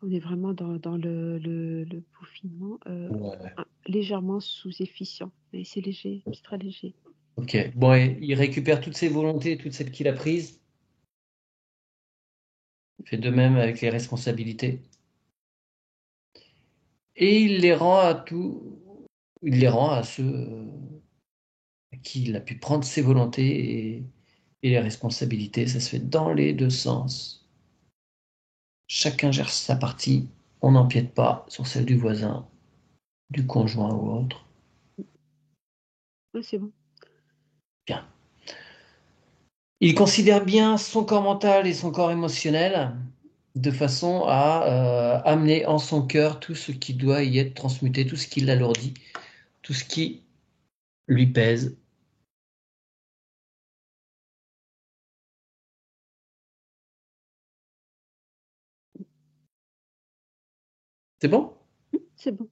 B: On est vraiment dans le peaufinement.
A: Ouais.
B: Légèrement sous-efficient. Mais c'est léger, c'est très léger.
A: Ok, bon, et il récupère toutes ses volontés, toutes celles qu'il a prises. Il fait de même avec les responsabilités. Et il les rend à tout. Il les rend à ceux à qui il a pu prendre ses volontés et les responsabilités. Ça se fait dans les deux sens. Chacun gère sa partie. On n'empiète pas sur celle du voisin, du conjoint ou autre.
B: Ouais, c'est bon.
A: Bien. Il considère bien son corps mental et son corps émotionnel de façon à amener en son cœur tout ce qui doit y être transmuté, tout ce qui l'alourdit, tout ce qui lui pèse. C'est bon?
B: C'est bon.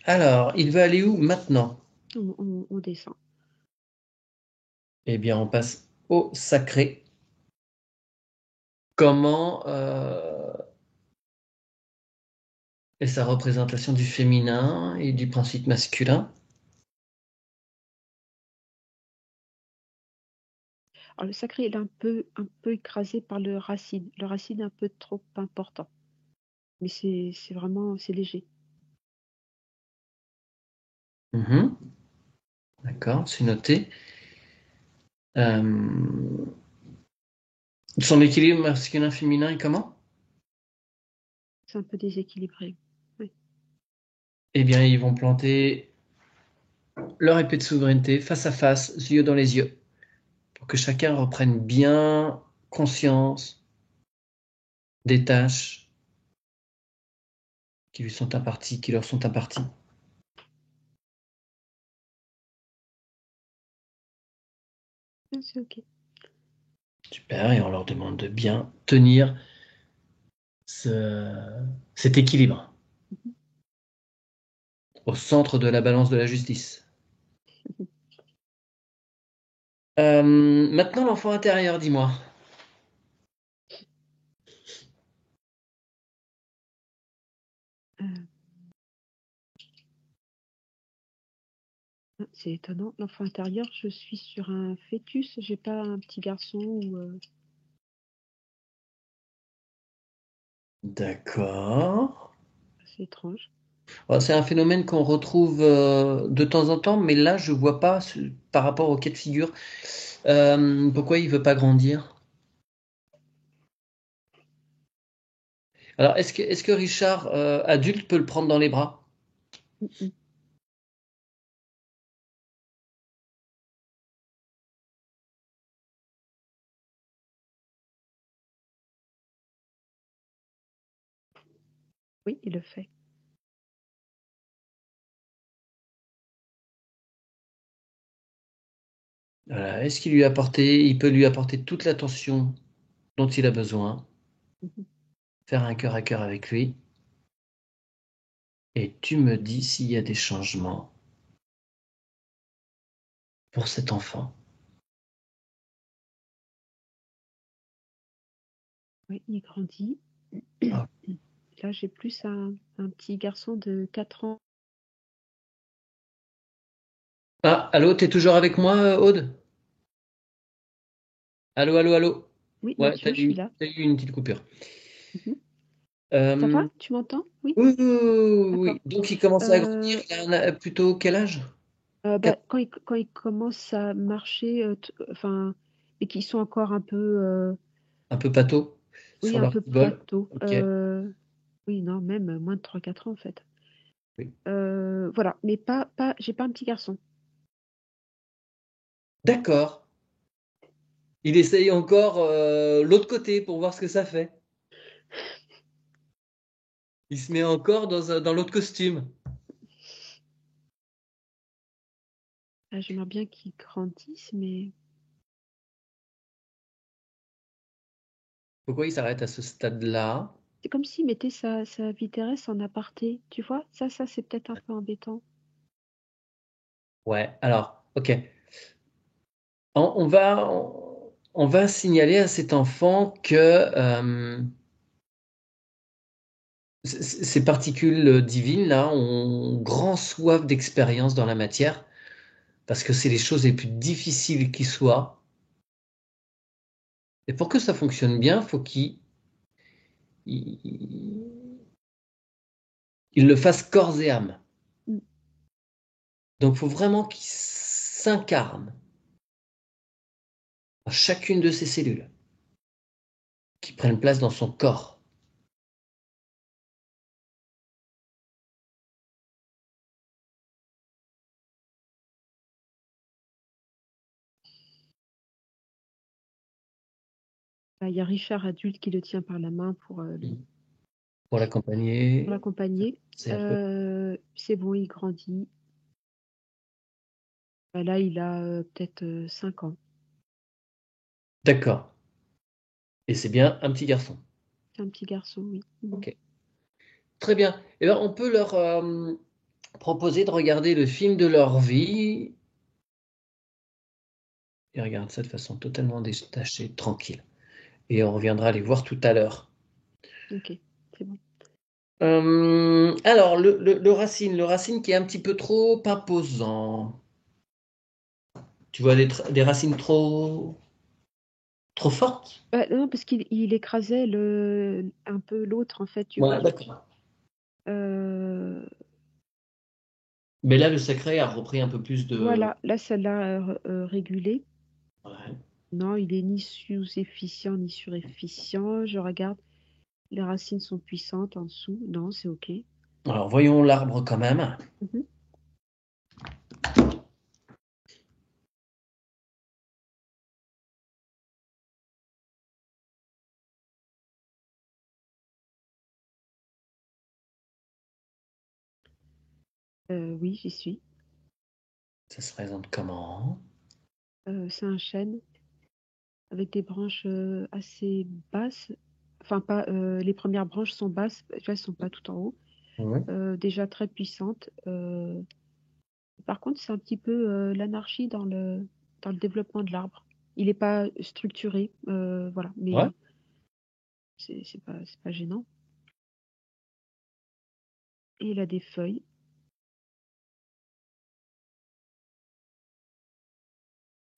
A: Alors, il veut aller où maintenant?
B: On descend.
A: Eh bien, on passe au sacré. Comment est sa représentation du féminin et du principe masculin?
B: Alors, le sacré, il est un peu écrasé par le racine. Le racine est un peu trop important. Mais c'est vraiment, c'est léger.
A: Mhm. D'accord, c'est noté. Euh, Son équilibre masculin-féminin est comment?
B: C'est un peu déséquilibré. Oui.
A: Eh bien, ils vont planter leur épée de souveraineté face à face, yeux dans les yeux, pour que chacun reprenne bien conscience des tâches qui lui sont imparties, qui leur sont imparties.
B: Ah, c'est OK.
A: Super, et on leur demande de bien tenir ce- cet équilibre
B: Mhm.
A: au centre de la balance de la justice. Maintenant, l'enfant intérieur, dis-moi.
B: Euh, c'est étonnant. L'enfant intérieur, je suis sur un fœtus. J'ai pas un petit garçon ou.
A: D'accord.
B: C'est étrange.
A: Bon, c'est un phénomène qu'on retrouve de temps en temps, mais là, je vois pas par rapport au cas de figure pourquoi il veut pas grandir. Alors, est-ce que Richard, adulte, peut le prendre dans les bras?
B: Mm. Oui, il le fait.
A: Voilà. Est-ce il peut lui apporter toute l'attention dont il a besoin,
B: Mhm.
A: faire un cœur à cœur avec lui, et tu me dis s'il y a des changements pour cet enfant.
B: Oui, il grandit.
A: Ah,
B: Là, j'ai plus un petit garçon de 4 ans.
A: allô, t'es toujours avec moi, Aude? Allô, allô, allô?
B: Oui,
A: Ouais,
B: Mathieu, je suis là.
A: t'as eu une petite coupure.
B: Mhm. Ça va?
A: Euh,
B: Tu m'entends? Oui,
A: oui, oui, oui, oui,
B: d'accord.
A: oui. Donc il commence à grandir,
B: Euh,
A: il a plutôt quel âge?
B: bah, quand il commence à marcher, enfin, et qu'ils sont encore un peu,
A: Un peu pâteau
B: oui,
A: sur
B: un
A: leur
B: peu
A: petit bol.
B: pâteaux.
A: Ok.
B: Oui, non, même moins de 3 4 ans en fait.
A: Oui.
B: Voilà, mais j'ai pas un petit garçon.
A: D'accord. Il essaye encore l'autre côté pour voir ce que ça fait. Il se met encore dans l'autre costume.
B: Ah, j'aimerais bien qu'il grandisse, mais
A: Pourquoi il s'arrête à ce stade-là?
B: c'est comme s'il mettait sa vie terrestre en aparté. Tu vois? Ça, c'est peut-être un peu embêtant.
A: Ouais, alors, ok. On va signaler à cet enfant que ces particules divines là ont grand soif d'expérience dans la matière parce que c'est les choses les plus difficiles qui soient. Et pour que ça fonctionne bien, faut il- il le fasse corps et âme.
B: Mm.
A: Donc, il faut vraiment qu'il s'incarne dans chacune de ses cellules, qu'il prenne place dans son corps.
B: Bah, il y a Richard adulte qui le tient par la main
A: Pour
B: pour
A: l'accompagner.
B: l'accompagner.
A: C'est un peu.
B: C'est bon, il grandit. Bah, là, il a peut-être 5 ans.
A: D'accord. Et c'est bien un petit garçon.
B: C'est un petit garçon, oui. Mm.
A: Ok. Très bien. Eh bien, on peut leur proposer de regarder le film de leur vie. Ils regardent ça de façon totalement détachée, tranquille. Et on reviendra les voir tout à l'heure.
B: Ok, c'est bon.
A: Alors, le racine qui est un petit peu trop imposant. Tu vois des racines trop fortes?
B: Bah, non, parce qu'il écrasait un peu l'autre, en fait, tu
A: Ouais,
B: vois.
A: d'accord.
B: Euh,
A: Mais là, le sacré a repris un peu plus de.
B: voilà, là, ça l'a régulé.
A: Ouais.
B: Non, il est ni sous-efficient ni surefficient. Je regarde, les racines sont puissantes en dessous. Non, c'est ok.
A: Alors, voyons l'arbre quand même.
B: Mhm. Oui, j'y suis.
A: Ça se présente comment?
B: C'est un chêne avec des branches assez basses. Enfin, pas, les premières branches sont basses, tu vois, elles sont pas tout en haut.
A: Ouais.
B: Déjà très puissantes. Par contre, c'est un petit peu l'anarchie dans le développement de l'arbre. Il n'est pas structuré, voilà,
A: Ouais.
B: mais c'est pas gênant. Et il a des feuilles.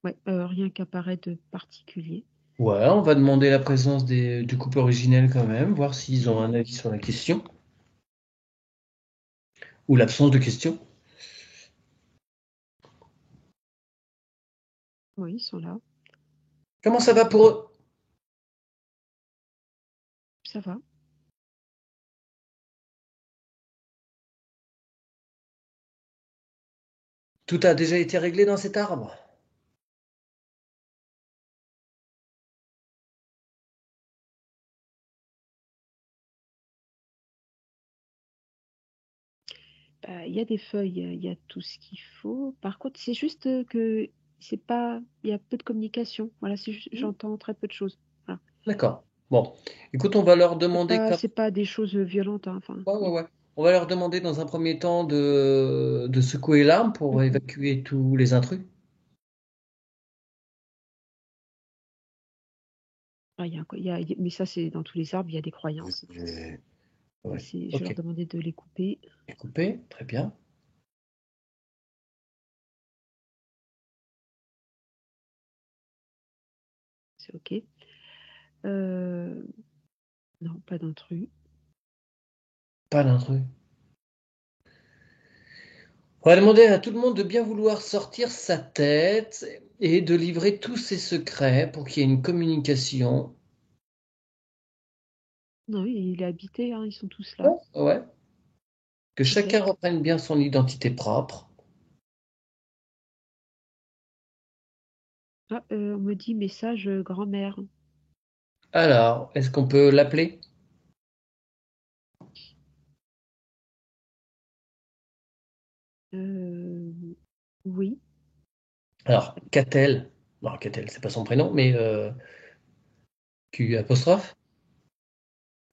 B: Ouais, rien qu'apparaît de particulier.
A: Ouais, on va demander la présence du couple originel quand même, voir s'ils ont un avis sur la question, ou l'absence de question.
B: Oui, ils sont là.
A: Comment ça va pour eux?
B: Ça va.
A: Tout a déjà été réglé dans cet arbre?
B: Bah, il y a des feuilles, il y a tout ce qu'il faut. Par contre, c'est juste que c'est pas, il y a peu de communication. Voilà, j'entends très peu de choses. Voilà.
A: D'accord. Bon, écoute, on va leur demander comme.
B: C'est pas des choses violentes, hein, enfin.
A: Ouais, ouais,
B: Mm.
A: ouais. On va leur demander dans un premier temps de secouer l'arme pour
B: Mhm.
A: évacuer tous les intrus.
B: Ah, mais ça, c'est dans tous les arbres, il y a des croyances.
A: Ouais.
B: Je
A: Ok.
B: leur demandais de les couper.
A: Coupé, très bien.
B: C'est OK. Non, pas d'intrus.
A: Pas d'intrus. On va demander à tout le monde de bien vouloir sortir sa tête et de livrer tous ses secrets pour qu'il y ait une communication.
B: Non, il est habité, hein, ils sont tous là.
A: Ouais. Ouais. Que chacun
B: Peut-être.
A: reprenne bien son identité propre.
B: Ah, on me dit message grand-mère.
A: Alors, est-ce qu'on peut l'appeler?
B: Oui.
A: Alors, qu'a-t-elle? Non, qu'a-t-elle, c'est pas son prénom, mais Q apostrophe?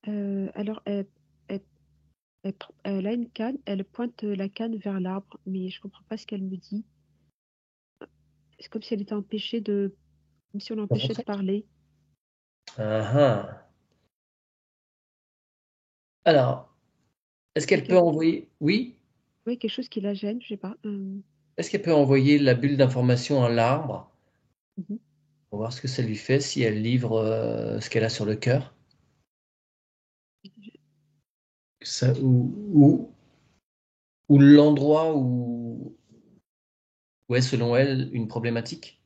B: Alors, elle a une canne, elle pointe la canne vers l'arbre, mais je comprends pas ce qu'elle me dit. C'est comme si elle était empêchée comme si on l'empêchait de
A: Concentré.
B: parler.
A: Ah, ah. Alors, est-ce
B: Oui,
A: qu'elle peut envoyer... Oui?
B: ouais, quelque chose qui la gêne, je sais pas.
A: Est-ce qu'elle peut envoyer la bulle d'information à l'arbre
B: Mhm.
A: pour voir ce que ça lui fait si elle livre ce qu'elle a sur le cœur? Ça, ou l'endroit où est, selon elle, une problématique?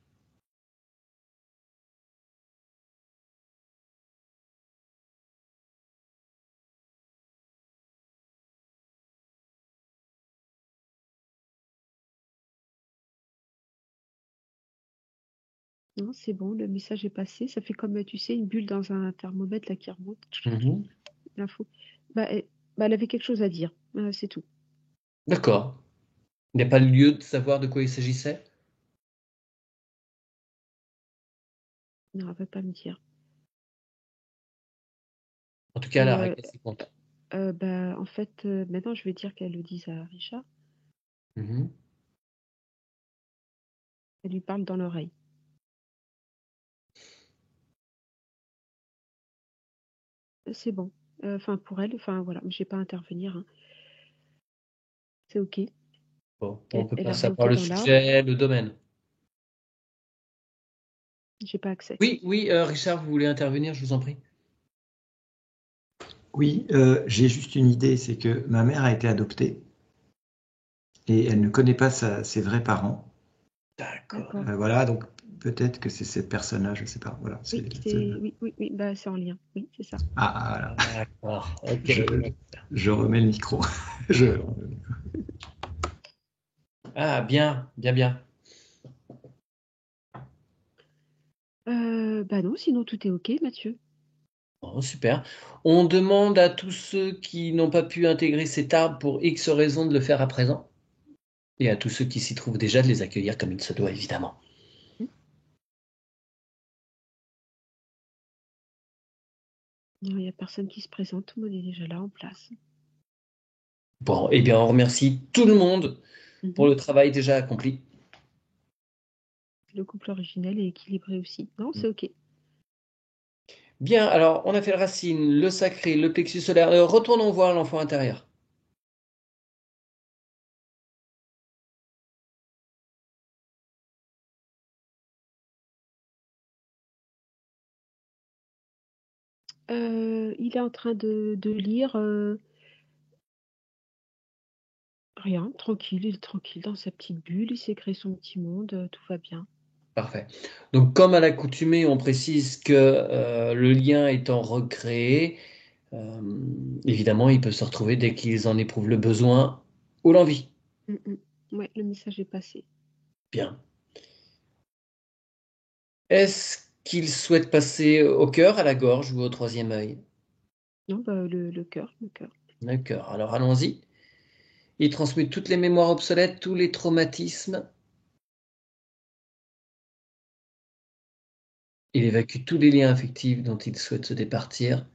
B: Non, c'est bon, le message est passé. Ça fait comme, tu sais, une bulle dans un thermomètre là, qui remonte.
A: Mhm.
B: L'info. Elle avait quelque chose à dire. C'est tout.
A: D'accord. Il n'y a pas lieu de savoir de quoi il s'agissait?
B: Non, elle va pas me dire.
A: En tout cas, elle a
B: Euh,
A: réglé ses comptes.
B: En fait, maintenant, je vais dire qu'elle le dise à Richard.
A: Mhm.
B: Elle lui parle dans l'oreille. C'est bon. Enfin, pour elle, enfin, voilà, j'ai pas à intervenir, hein. C'est OK.
A: Bon, on peut
B: Elle
A: pas
B: a rien
A: savoir
B: fait
A: le
B: dans l'arbre.
A: sujet, le domaine.
B: J'ai pas accès.
A: Oui, oui, Richard, vous voulez intervenir, je vous en prie.
C: Oui, j'ai juste une idée, c'est que ma mère a été adoptée et elle ne connaît pas ses vrais parents.
A: D'accord.
B: D'accord.
C: Voilà, donc peut-être que c'est cette personne-là, je ne sais pas. Voilà,
B: Oui, oui, bah, c'est en lien. Oui, c'est ça.
C: Ah, voilà,
A: D'accord, ok.
C: je, je remets le micro. Je...
A: Ah, bien, bien, bien.
B: Non, sinon tout est OK, Mathieu.
A: Bon, super. On demande à tous ceux qui n'ont pas pu intégrer cet arbre pour X raisons de le faire à présent. Et à tous ceux qui s'y trouvent déjà de les accueillir comme il se doit, évidemment.
B: Hmm. Non, il n'y a personne qui se présente. Tout le monde est déjà là en place.
A: Bon, eh bien, on remercie tout le monde pour
B: Mhm.
A: le travail déjà accompli.
B: Le couple originel est équilibré aussi. Non, c'est OK.
A: Bien, alors, on a fait le racine, le sacré, le plexus solaire. Retournons voir l'enfant intérieur.
B: Il est en train de lire rien, tranquille. Il est tranquille dans sa petite bulle. Il s'est créé son petit monde. Tout va bien.
A: Parfait. Donc, comme à l'accoutumée, on précise que le lien étant recréé, évidemment, il peut se retrouver dès qu'ils en éprouvent le besoin ou l'envie.
B: Ouais, le message est passé.
A: Bien. Est-ce qu'il souhaite passer au cœur, à la gorge ou au troisième œil?
B: Non, bah, le cœur, le cœur.
A: D'accord. Alors, allons-y. Il transmute toutes les mémoires obsolètes, tous les traumatismes. Il évacue tous les liens affectifs dont il souhaite se départir.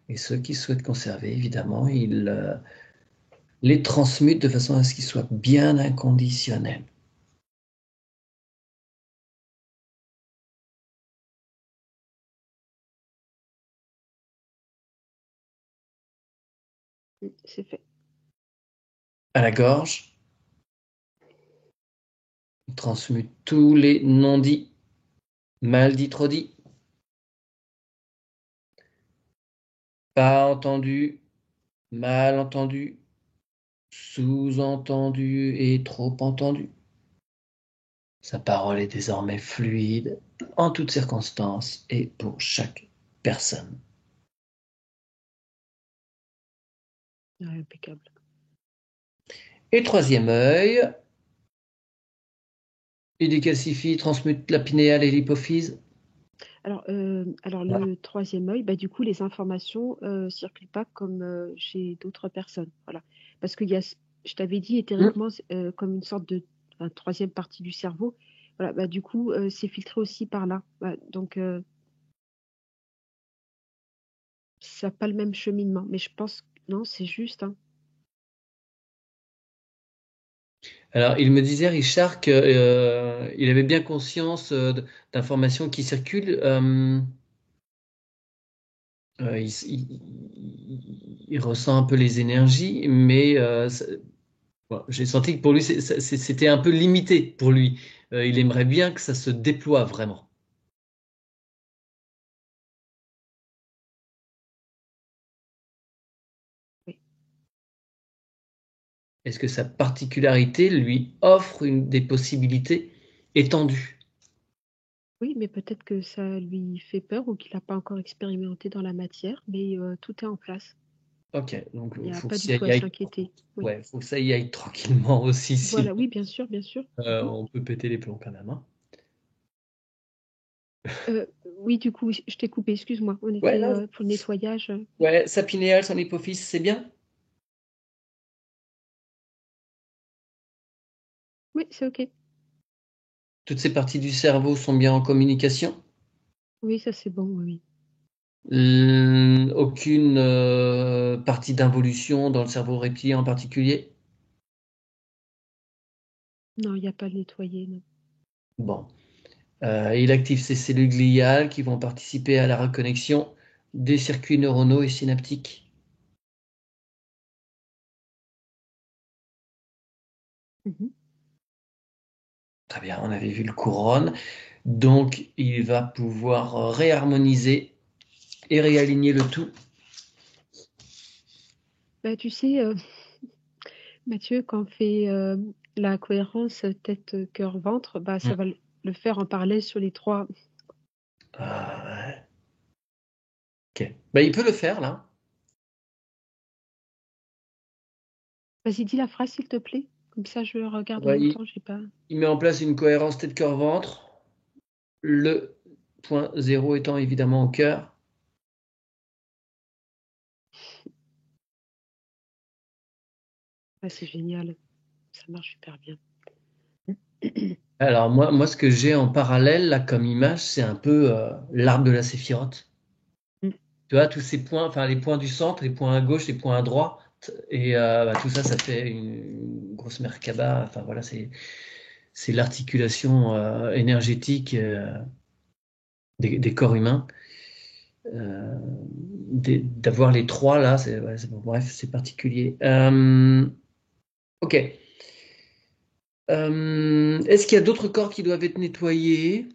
A: Et ceux qu'il souhaite conserver, évidemment, il les transmute de façon à ce qu'ils soient bien inconditionnels.
B: C'est fait.
A: À la gorge. Il transmute tous les non-dits, mal dits, trop dits. Pas entendu, mal entendu, sous-entendu et trop entendu. Sa parole est désormais fluide en toutes circonstances et pour chaque personne.
B: Impeccable.
A: Et troisième œil, il décalcifie, transmute la pinéale et l'hypophyse.
B: Alors, le troisième œil, du coup, les informations circulent pas comme chez d'autres personnes. Voilà. Parce qu'il y a, je t'avais dit, éthériquement, comme une sorte de troisième partie du cerveau. Voilà, du coup, c'est filtré aussi par là. Donc, ça n'a pas le même cheminement. Mais je pense que non, c'est juste. Hein.
A: Alors, il me disait, Richard, qu'il avait bien conscience d'informations qui circulent. Il ressent un peu les énergies, mais bon, j'ai senti que pour lui, c'était un peu limité pour lui. Il aimerait bien que ça se déploie vraiment.
B: Oui.
A: Est-ce que sa particularité lui offre des possibilités étendues?
B: Oui, mais peut-être que ça lui fait peur ou qu'il n'a pas encore expérimenté dans la matière, mais tout est en place.
A: Ok, donc
B: Il n'y
A: il
B: a
A: faut que
B: pas du
A: ça
B: tout
A: y
B: à
A: aille.
B: s'inquiéter. Oui.
A: Ouais, faut que ça y aille tranquillement aussi,
B: Voilà,
A: sinon
B: oui, bien sûr, bien sûr. Mhm.
A: on peut péter les plombs quand même. Hein.
B: Oui, du coup, je t'ai coupé, excuse-moi. On
A: Ouais,
B: était
A: là,
B: pour le nettoyage.
A: ouais, sa pinéale, son hypophyse, c'est bien.
B: Oui, c'est OK.
A: Toutes ces parties du cerveau sont bien en communication.
B: Oui, ça c'est bon, oui.
A: Aucune partie d'involution dans le cerveau reptilien en particulier.
B: Non, il n'y a pas à le nettoyer, non.
A: Bon. Il active ses cellules gliales qui vont participer à la reconnexion des circuits neuronaux et synaptiques.
B: Mhm.
A: Très bien, on avait vu le couronne. Donc, il va pouvoir réharmoniser et réaligner le tout.
B: Tu sais, Mathieu, quand on fait la cohérence tête, cœur, ventre, ça va le faire en parallèle sur les trois.
A: Ouais. Ok. Bah, il peut le faire là.
B: Vas-y, dis la phrase, s'il te plaît. Comme ça, je regarde en
A: Ouais,
B: même temps, j'ai pas.
A: il met en place une cohérence tête-cœur-ventre. Le point zéro étant évidemment au cœur.
B: C'est génial. Ça marche super bien.
A: Alors moi, ce que j'ai en parallèle là comme image, c'est un peu l'arbre de la séphirote.
B: Mm.
A: Tu vois, tous ces points, enfin les points du centre, les points à gauche, les points à droite, et tout ça, ça fait une grosse Merkaba. Enfin voilà, c'est l'articulation énergétique des corps humains. D'avoir les trois là, bon, bref, c'est particulier. Ok. Est-ce qu'il y a d'autres corps qui doivent être nettoyés?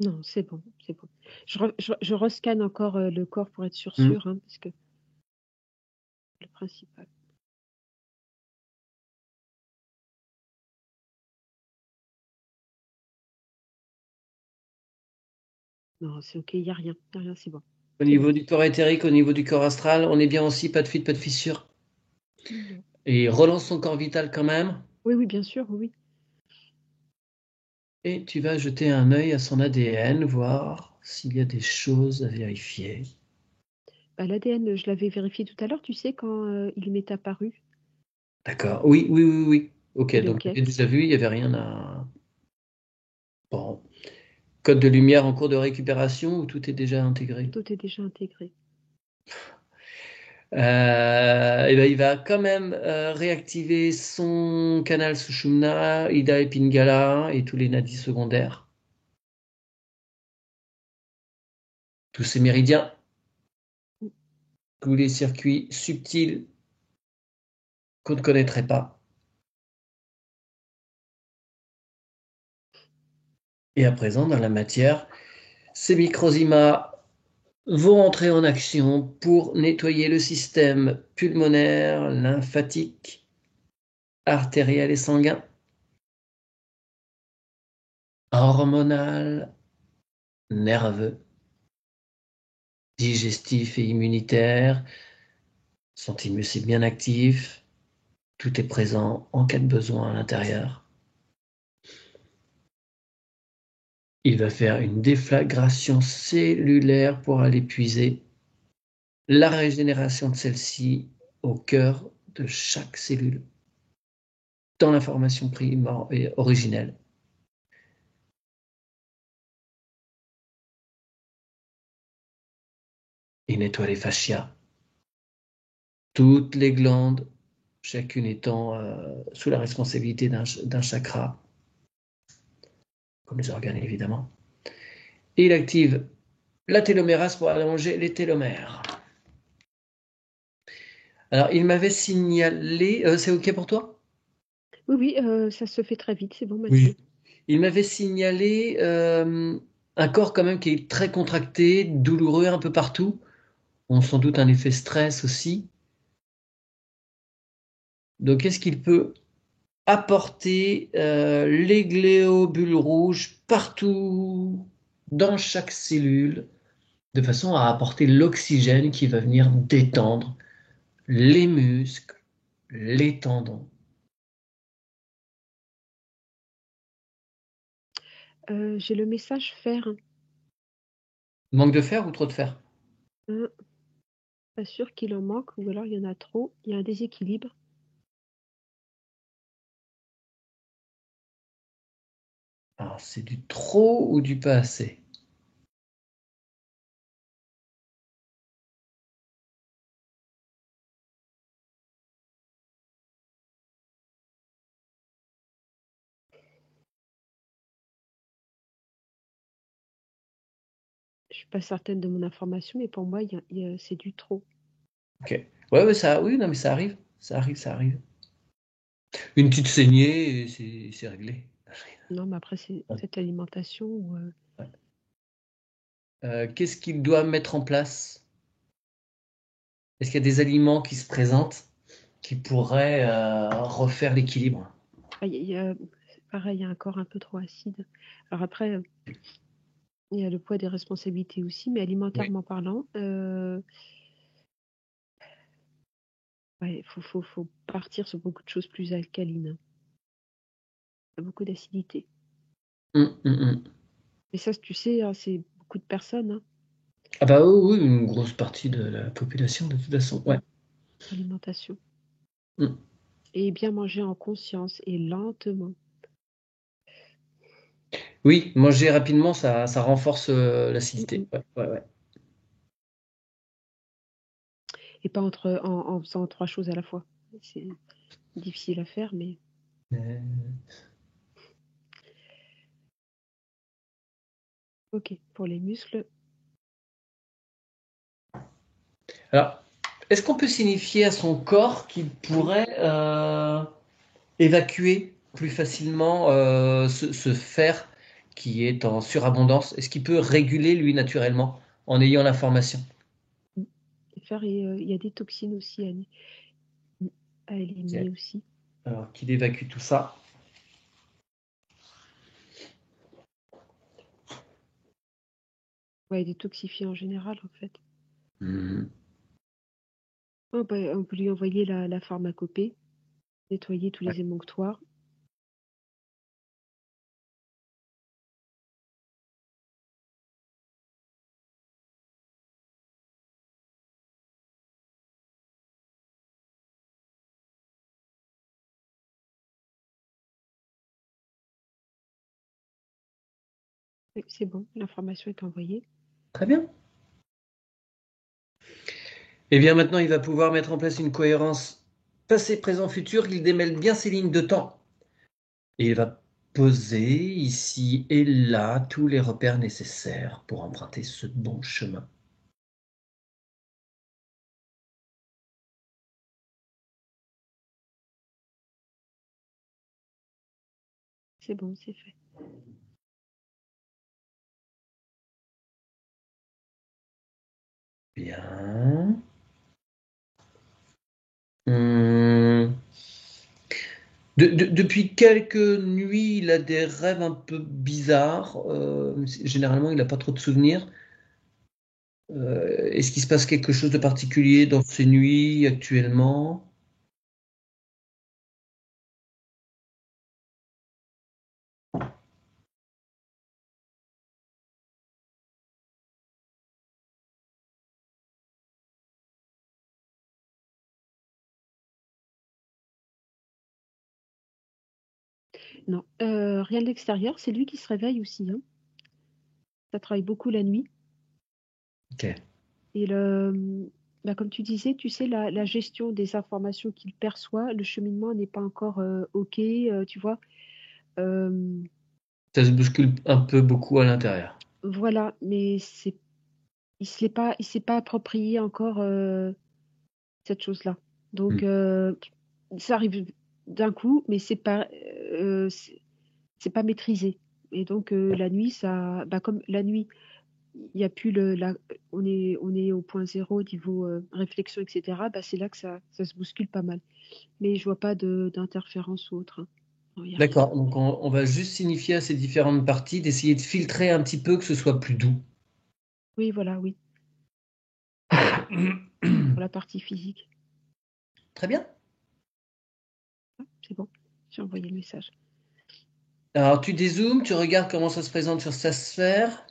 B: Non, c'est bon, c'est bon. Je rescanne encore le corps pour être sûr,
A: Hmm.
B: hein, parce que le principal. Non, c'est OK, il n'y a rien. Il n'y a rien, c'est bon.
A: Au
B: C'est bon.
A: niveau du corps éthérique, au niveau du corps astral, on est bien aussi, pas de fuite, pas de fissure.
B: Non.
A: Et relance son corps vital quand même.
B: Oui, oui, bien sûr, oui.
A: Et tu vas jeter un œil à son ADN, voir s'il y a des choses à vérifier.
B: L'ADN, je l'avais vérifié tout à l'heure, tu sais, quand il m'est apparu.
A: D'accord. Oui, oui, oui, oui. Ok,
B: Il est
A: donc tu
B: OK.
A: avais déjà vu, il n'y avait rien à. Bon. Code de lumière en cours de récupération ou tout est déjà intégré?
B: Tout est déjà intégré.
A: Et ben, il va quand même réactiver son canal Sushumna, Ida et Pingala et tous les nadis secondaires. Tous ces méridiens, tous les circuits subtils qu'on ne connaîtrait pas. Et à présent, dans la matière, ces microzymas vont entrer en action pour nettoyer le système pulmonaire, lymphatique, artériel et sanguin, hormonal, nerveux, digestif et immunitaire. Son thymus est bien actif. Tout est présent en cas de besoin à l'intérieur. Il va faire une déflagration cellulaire pour aller puiser la régénération de celle-ci au cœur de chaque cellule, dans l'information originelle. Il nettoie les fascias, toutes les glandes, chacune étant sous la responsabilité d'un chakra, comme les organes évidemment. Et il active la télomérase pour allonger les télomères. Alors, il m'avait signalé, c'est OK pour toi?
B: Oui, ça se fait très vite, c'est bon, Mathieu.
A: Oui. Il m'avait signalé un corps quand même qui est très contracté, douloureux un peu partout. On sans doute un effet stress aussi. Donc, est-ce qu'il peut apporter les gléobules rouges partout dans chaque cellule, de façon à apporter l'oxygène qui va venir détendre les muscles, les tendons.
B: J'ai le message fer.
A: Manque de fer ou trop de fer?
B: Pas sûr qu'il en manque ou alors il y en a trop. Il y a un déséquilibre.
A: Alors, c'est du trop ou du pas assez?
B: Je suis pas certaine de mon information, mais pour moi, c'est du trop.
A: Ok. Ouais, ça, oui, non, mais ça arrive. Ça arrive, ça arrive. Une petite saignée, et c'est réglé.
B: Non, mais après, c'est cette alimentation ou
A: Qu'est-ce qu'il doit mettre en place? Est-ce qu'il y a des aliments qui se présentent qui pourraient refaire l'équilibre?
B: pareil, il y a un corps un peu trop acide. Alors après, il y a le poids des responsabilités aussi, mais
A: Oui.
B: alimentairement parlant, ouais, faut partir sur beaucoup de choses plus alcalines. Il y a beaucoup d'acidité.
A: Hum.
B: Mais ça, tu sais, hein, c'est beaucoup de personnes, hein,
A: Ah bah oui, oui, une grosse partie de la population de toute façon. Ouais.
B: l'alimentation.
A: Hum.
B: Et bien manger en conscience et lentement.
A: Oui, manger rapidement, ça renforce l'acidité. Ouais.
B: Et pas en faisant 3 choses à la fois. C'est difficile à faire, mais OK. Pour les muscles,
A: Alors, est-ce qu'on peut signifier à son corps qu'il pourrait évacuer plus facilement ce fer qui est en surabondance? Est-ce qu'il peut réguler lui naturellement en ayant l'information?
B: faire et il y a des toxines aussi à
A: Ok.
B: éliminer aussi.
A: Alors qu'il évacue tout ça.
B: Ouais, détoxifier en général, en fait.
A: Mhm.
B: On peut lui envoyer la pharmacopée, nettoyer tous
A: Ouais.
B: les émonctoires. Oui, c'est bon, l'information est envoyée.
A: Très bien. Et bien maintenant, il va pouvoir mettre en place une cohérence passé, présent, futur. Il démêle bien ses lignes de temps. Et il va poser ici et là tous les repères nécessaires pour emprunter ce bon chemin.
B: C'est bon, c'est fait.
A: Bien. Hum. Depuis quelques nuits, il a des rêves un peu bizarres. Généralement, il n'a pas trop de souvenirs. Est-ce qu'il se passe quelque chose de particulier dans ces nuits actuellement?
B: Non, rien de l'extérieur. C'est lui qui se réveille aussi, hein. Ça travaille beaucoup la nuit.
A: Ok.
B: Et comme tu disais, tu sais, la gestion des informations qu'il perçoit, le cheminement n'est pas encore OK, tu vois. Euh,
A: Ça se bouscule un peu beaucoup à l'intérieur.
B: voilà, mais il s'est pas approprié encore cette chose-là. Donc,
A: Hmm.
B: ça arrive d'un coup, mais c'est pas maîtrisé. Et donc, la nuit, comme la nuit, il y a plus on est au point zéro niveau réflexion, etc. C'est là que ça se bouscule pas mal. Mais je vois pas d'interférence ou autre, hein. Non, il y a rien.
A: D'accord, donc on va juste signifier à ces différentes parties d'essayer de filtrer un petit peu que ce soit plus doux.
B: Oui, voilà, oui, pour la partie physique.
A: Très bien.
B: Ah, c'est bon, j'ai envoyé le message.
A: Alors tu dézoomes, tu regardes comment ça se présente sur sa sphère.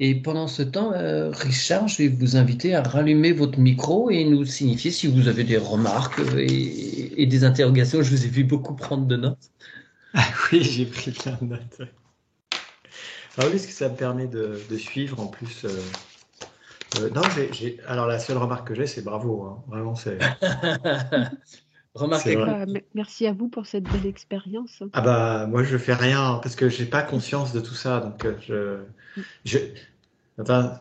A: Et pendant ce temps, Richard, je vais vous inviter à rallumer votre micro et nous signifier si vous avez des remarques et des interrogations. Je vous ai vu beaucoup prendre de notes.
C: Ah oui, j'ai pris plein de notes. Ah oui, parce que ça me permet de suivre en plus. Non, alors la seule remarque que j'ai, c'est bravo, hein. Vraiment,
A: Remarque
C: c'est vrai.
A: active.
B: Bah, merci à vous pour cette belle expérience.
C: Ah bah moi je fais rien parce que j'ai pas conscience de tout ça, donc je, enfin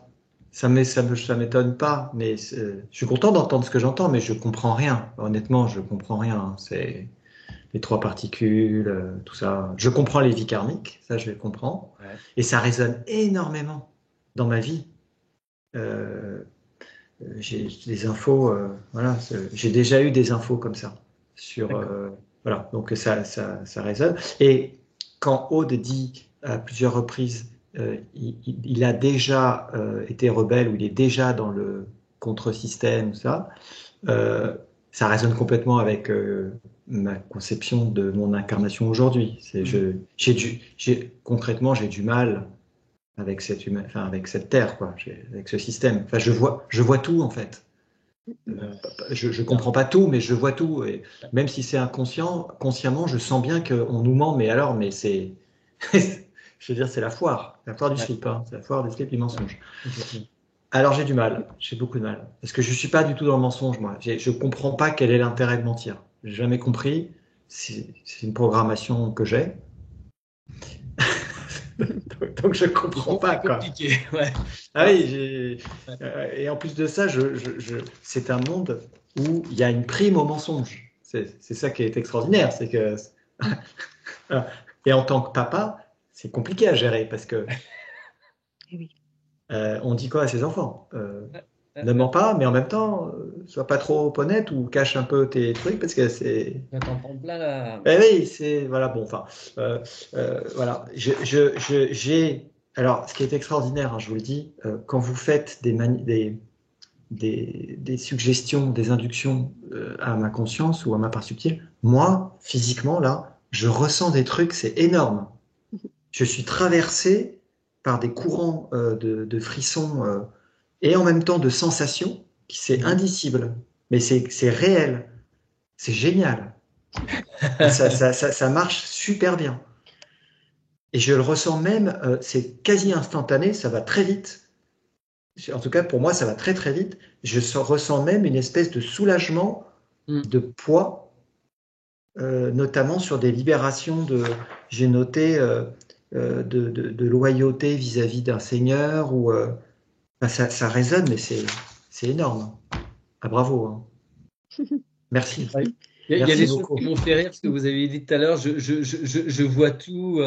C: ça m'étonne pas, mais je suis content d'entendre ce que j'entends, mais je comprends rien. Honnêtement, je comprends rien, hein. C'est les trois particules, tout ça. Je comprends les vies karmiques, ça je comprends,
A: Ouais.
C: et ça résonne énormément dans ma vie. Euh, j'ai des infos, voilà, j'ai déjà eu des infos comme ça sur,
A: D'accord.
C: voilà, donc ça résonne. Et quand Aude dit à plusieurs reprises, il a déjà été rebelle ou il est déjà dans le contre-système, ça résonne complètement avec ma conception de mon incarnation aujourd'hui. Concrètement, j'ai du mal avec avec cette terre, quoi, avec ce système. Enfin, je vois tout en fait. Je comprends pas tout, mais je vois tout. Et même si c'est inconscient, consciemment, je sens bien qu'on nous ment. Mais alors, mais c'est, je veux dire, c'est la foire du
A: Ouais.
C: slip, hein. C'est la foire du slip du mensonge.
A: Complètement.
C: Alors j'ai du mal, j'ai beaucoup de mal, parce que je suis pas du tout dans le mensonge, moi. Je comprends pas quel est l'intérêt de mentir. J'ai jamais compris. C'est une programmation que j'ai. Donc je comprends
A: Donc
C: pas,
A: c'est
C: quoi.
A: compliqué. Ouais.
C: Ah
A: Alors,
C: oui,
A: ouais.
C: et en plus de ça, c'est un monde où il y a une prime au mensonge. C'est ça qui est extraordinaire, c'est que et en tant que papa, c'est compliqué à gérer parce que
B: Eh oui.
C: on dit quoi à ses enfants?
A: Ouais.
C: Ne mens pas, mais en même temps, sois pas trop honnête ou cache un peu tes trucs parce que c'est.
A: Là, t'en prends plein là.
C: Eh oui, c'est voilà, bon, enfin, voilà. J'ai. Alors, ce qui est extraordinaire, hein, je vous le dis, quand vous faites des suggestions, des inductions à ma conscience ou à ma part subtile, moi, physiquement, là, je ressens des trucs, c'est énorme. Je suis traversé par des courants de frissons et en même temps de sensations qui c'est
A: Mhm.
C: indicible, mais c'est réel, c'est génial. Et ça marche super bien. Et je le ressens même, c'est quasi instantané, ça va très vite. En tout cas, pour moi, ça va très très vite. Ressens même une espèce de soulagement, de poids, notamment sur des libérations j'ai noté, de loyauté vis-à-vis d'un seigneur. Ça résonne, mais c'est énorme. Ah, bravo, hein. Merci.
A: Ouais. Il y a
C: Merci
A: des choses
C: beaucoup.
A: qui m'ont fait rire, ce que vous avez dit tout à l'heure. Je vois tout,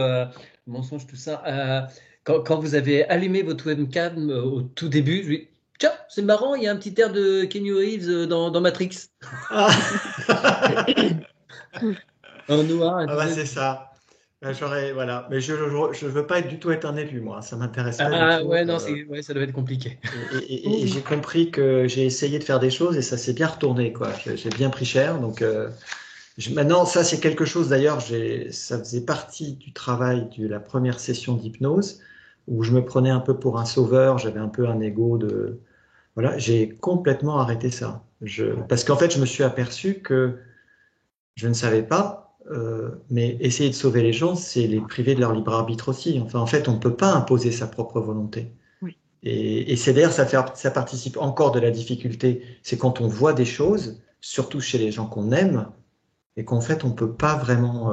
A: mensonge, tout ça. Quand vous avez allumé votre webcam au tout début, je me dis, tiens, c'est marrant, il y a un petit air de Keanu Reeves dans Matrix.
C: Ah.
A: En noir.
C: Ah bah, c'est ça. Voilà. Mais je veux pas du tout être un élu, moi. Ça m'intéresse pas du tout.
A: Ouais, non, ouais, ça doit être compliqué.
C: Et j'ai compris que j'ai essayé de faire des choses et ça s'est bien retourné, quoi. J'ai bien pris cher. Donc, maintenant, ça, c'est quelque chose, d'ailleurs, ça faisait partie du travail de la première session d'hypnose où je me prenais un peu pour un sauveur. J'avais un peu un ego de. Voilà. J'ai complètement arrêté ça. Parce qu'en fait, je me suis aperçu que je ne savais pas, mais essayer de sauver les gens, c'est les priver de leur libre arbitre aussi. Enfin, en fait, on ne peut pas imposer sa propre volonté.
B: Oui.
C: Et c'est d'ailleurs, ça participe encore de la difficulté. C'est quand on voit des choses, surtout chez les gens qu'on aime, et qu'en fait, on ne peut pas vraiment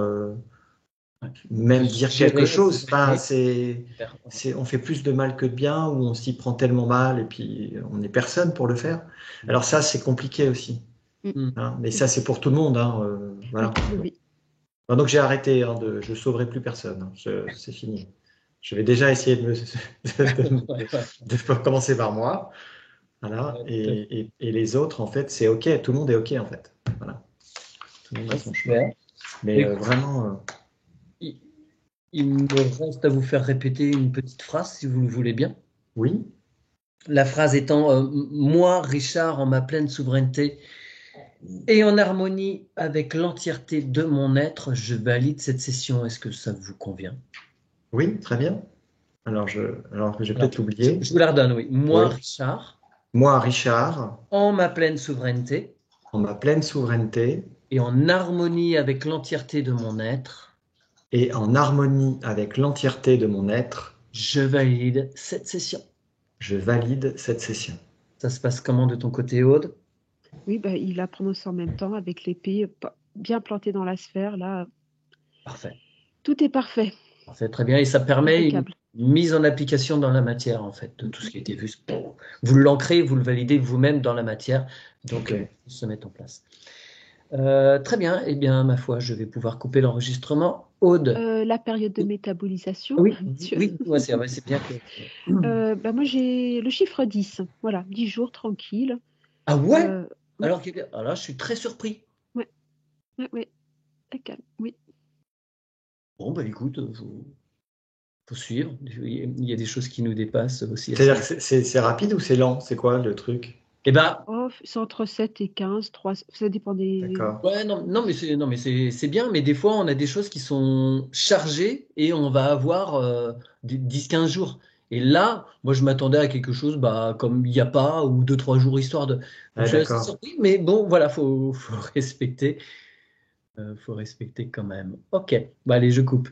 C: même dire quelque chose. Enfin, on fait plus de mal que de bien, ou on s'y prend tellement mal, et puis on n'est personne pour le faire. Alors ça, c'est compliqué aussi. Hein, mais ça, c'est pour tout le monde. Hein, voilà.
B: Oui.
C: Donc j'ai arrêté, hein, je sauverai plus personne. Hein, c'est fini. Je vais déjà essayer de commencer par moi. Voilà. Et les autres, en fait, c'est OK. Tout le monde est OK, en fait. Voilà. Tout le monde a son chemin. Mais vraiment.
A: Il me reste à vous faire répéter une petite phrase, si vous le voulez bien.
C: Oui.
A: La phrase étant moi, Richard, en ma pleine souveraineté et en harmonie avec l'entièreté de mon être, je valide cette session. Est-ce que ça vous convient?
C: Oui, très bien. Alors, je vais peut-être l'oublier.
A: Je vous la redonne, oui. Moi,
C: Oui.
A: Richard,
C: Moi, Richard,
A: en ma pleine souveraineté
C: en ma pleine souveraineté
A: et en harmonie avec l'entièreté de mon être,
C: et en harmonie avec l'entièreté de mon être,
A: je valide cette session.
C: je valide cette session.
A: Ça se passe comment de ton côté, Aude?
B: Oui, il a prononcé en même temps avec l'épée bien plantée dans la sphère. Là,
A: Parfait.
B: tout est parfait.
A: Parfait, très bien. Et ça permet une
B: Impeccable.
A: mise en application dans la matière, en fait, de tout ce qui a été vu. Vous l'ancrez, vous le validez vous-même dans la matière. Donc,
C: Ok.
A: ça se met en place. Très bien. Eh bien, ma foi, je vais pouvoir couper l'enregistrement. Aude.
B: La période de métabolisation.
A: Oui,
B: monsieur.
A: oui, ouais, c'est bien que.
B: Moi, j'ai le chiffre 10. Voilà, 10 jours tranquille.
A: Ah ouais?
B: Oui.
A: Alors là, je suis très surpris.
B: Oui. Calme. Oui.
A: Bon, bah écoute, faut suivre. Il y a des choses qui nous dépassent aussi.
C: C'est-à-dire que c'est rapide ou c'est lent? C'est quoi le truc?
A: Eh ben,
B: C'est entre 7 et 15, 3, ça dépend des.
C: D'accord.
A: ouais, non, mais c'est bien, mais des fois, on a des choses qui sont chargées et on va avoir 10-15 jours. Et là, moi, je m'attendais à quelque chose comme il n'y a pas, ou 2-3 jours, histoire de. Donc,
C: Ah,
A: je suis assez
C: d'accord.
A: surpris, mais bon, voilà, faut respecter. Faut respecter quand même. Ok, allez, je coupe.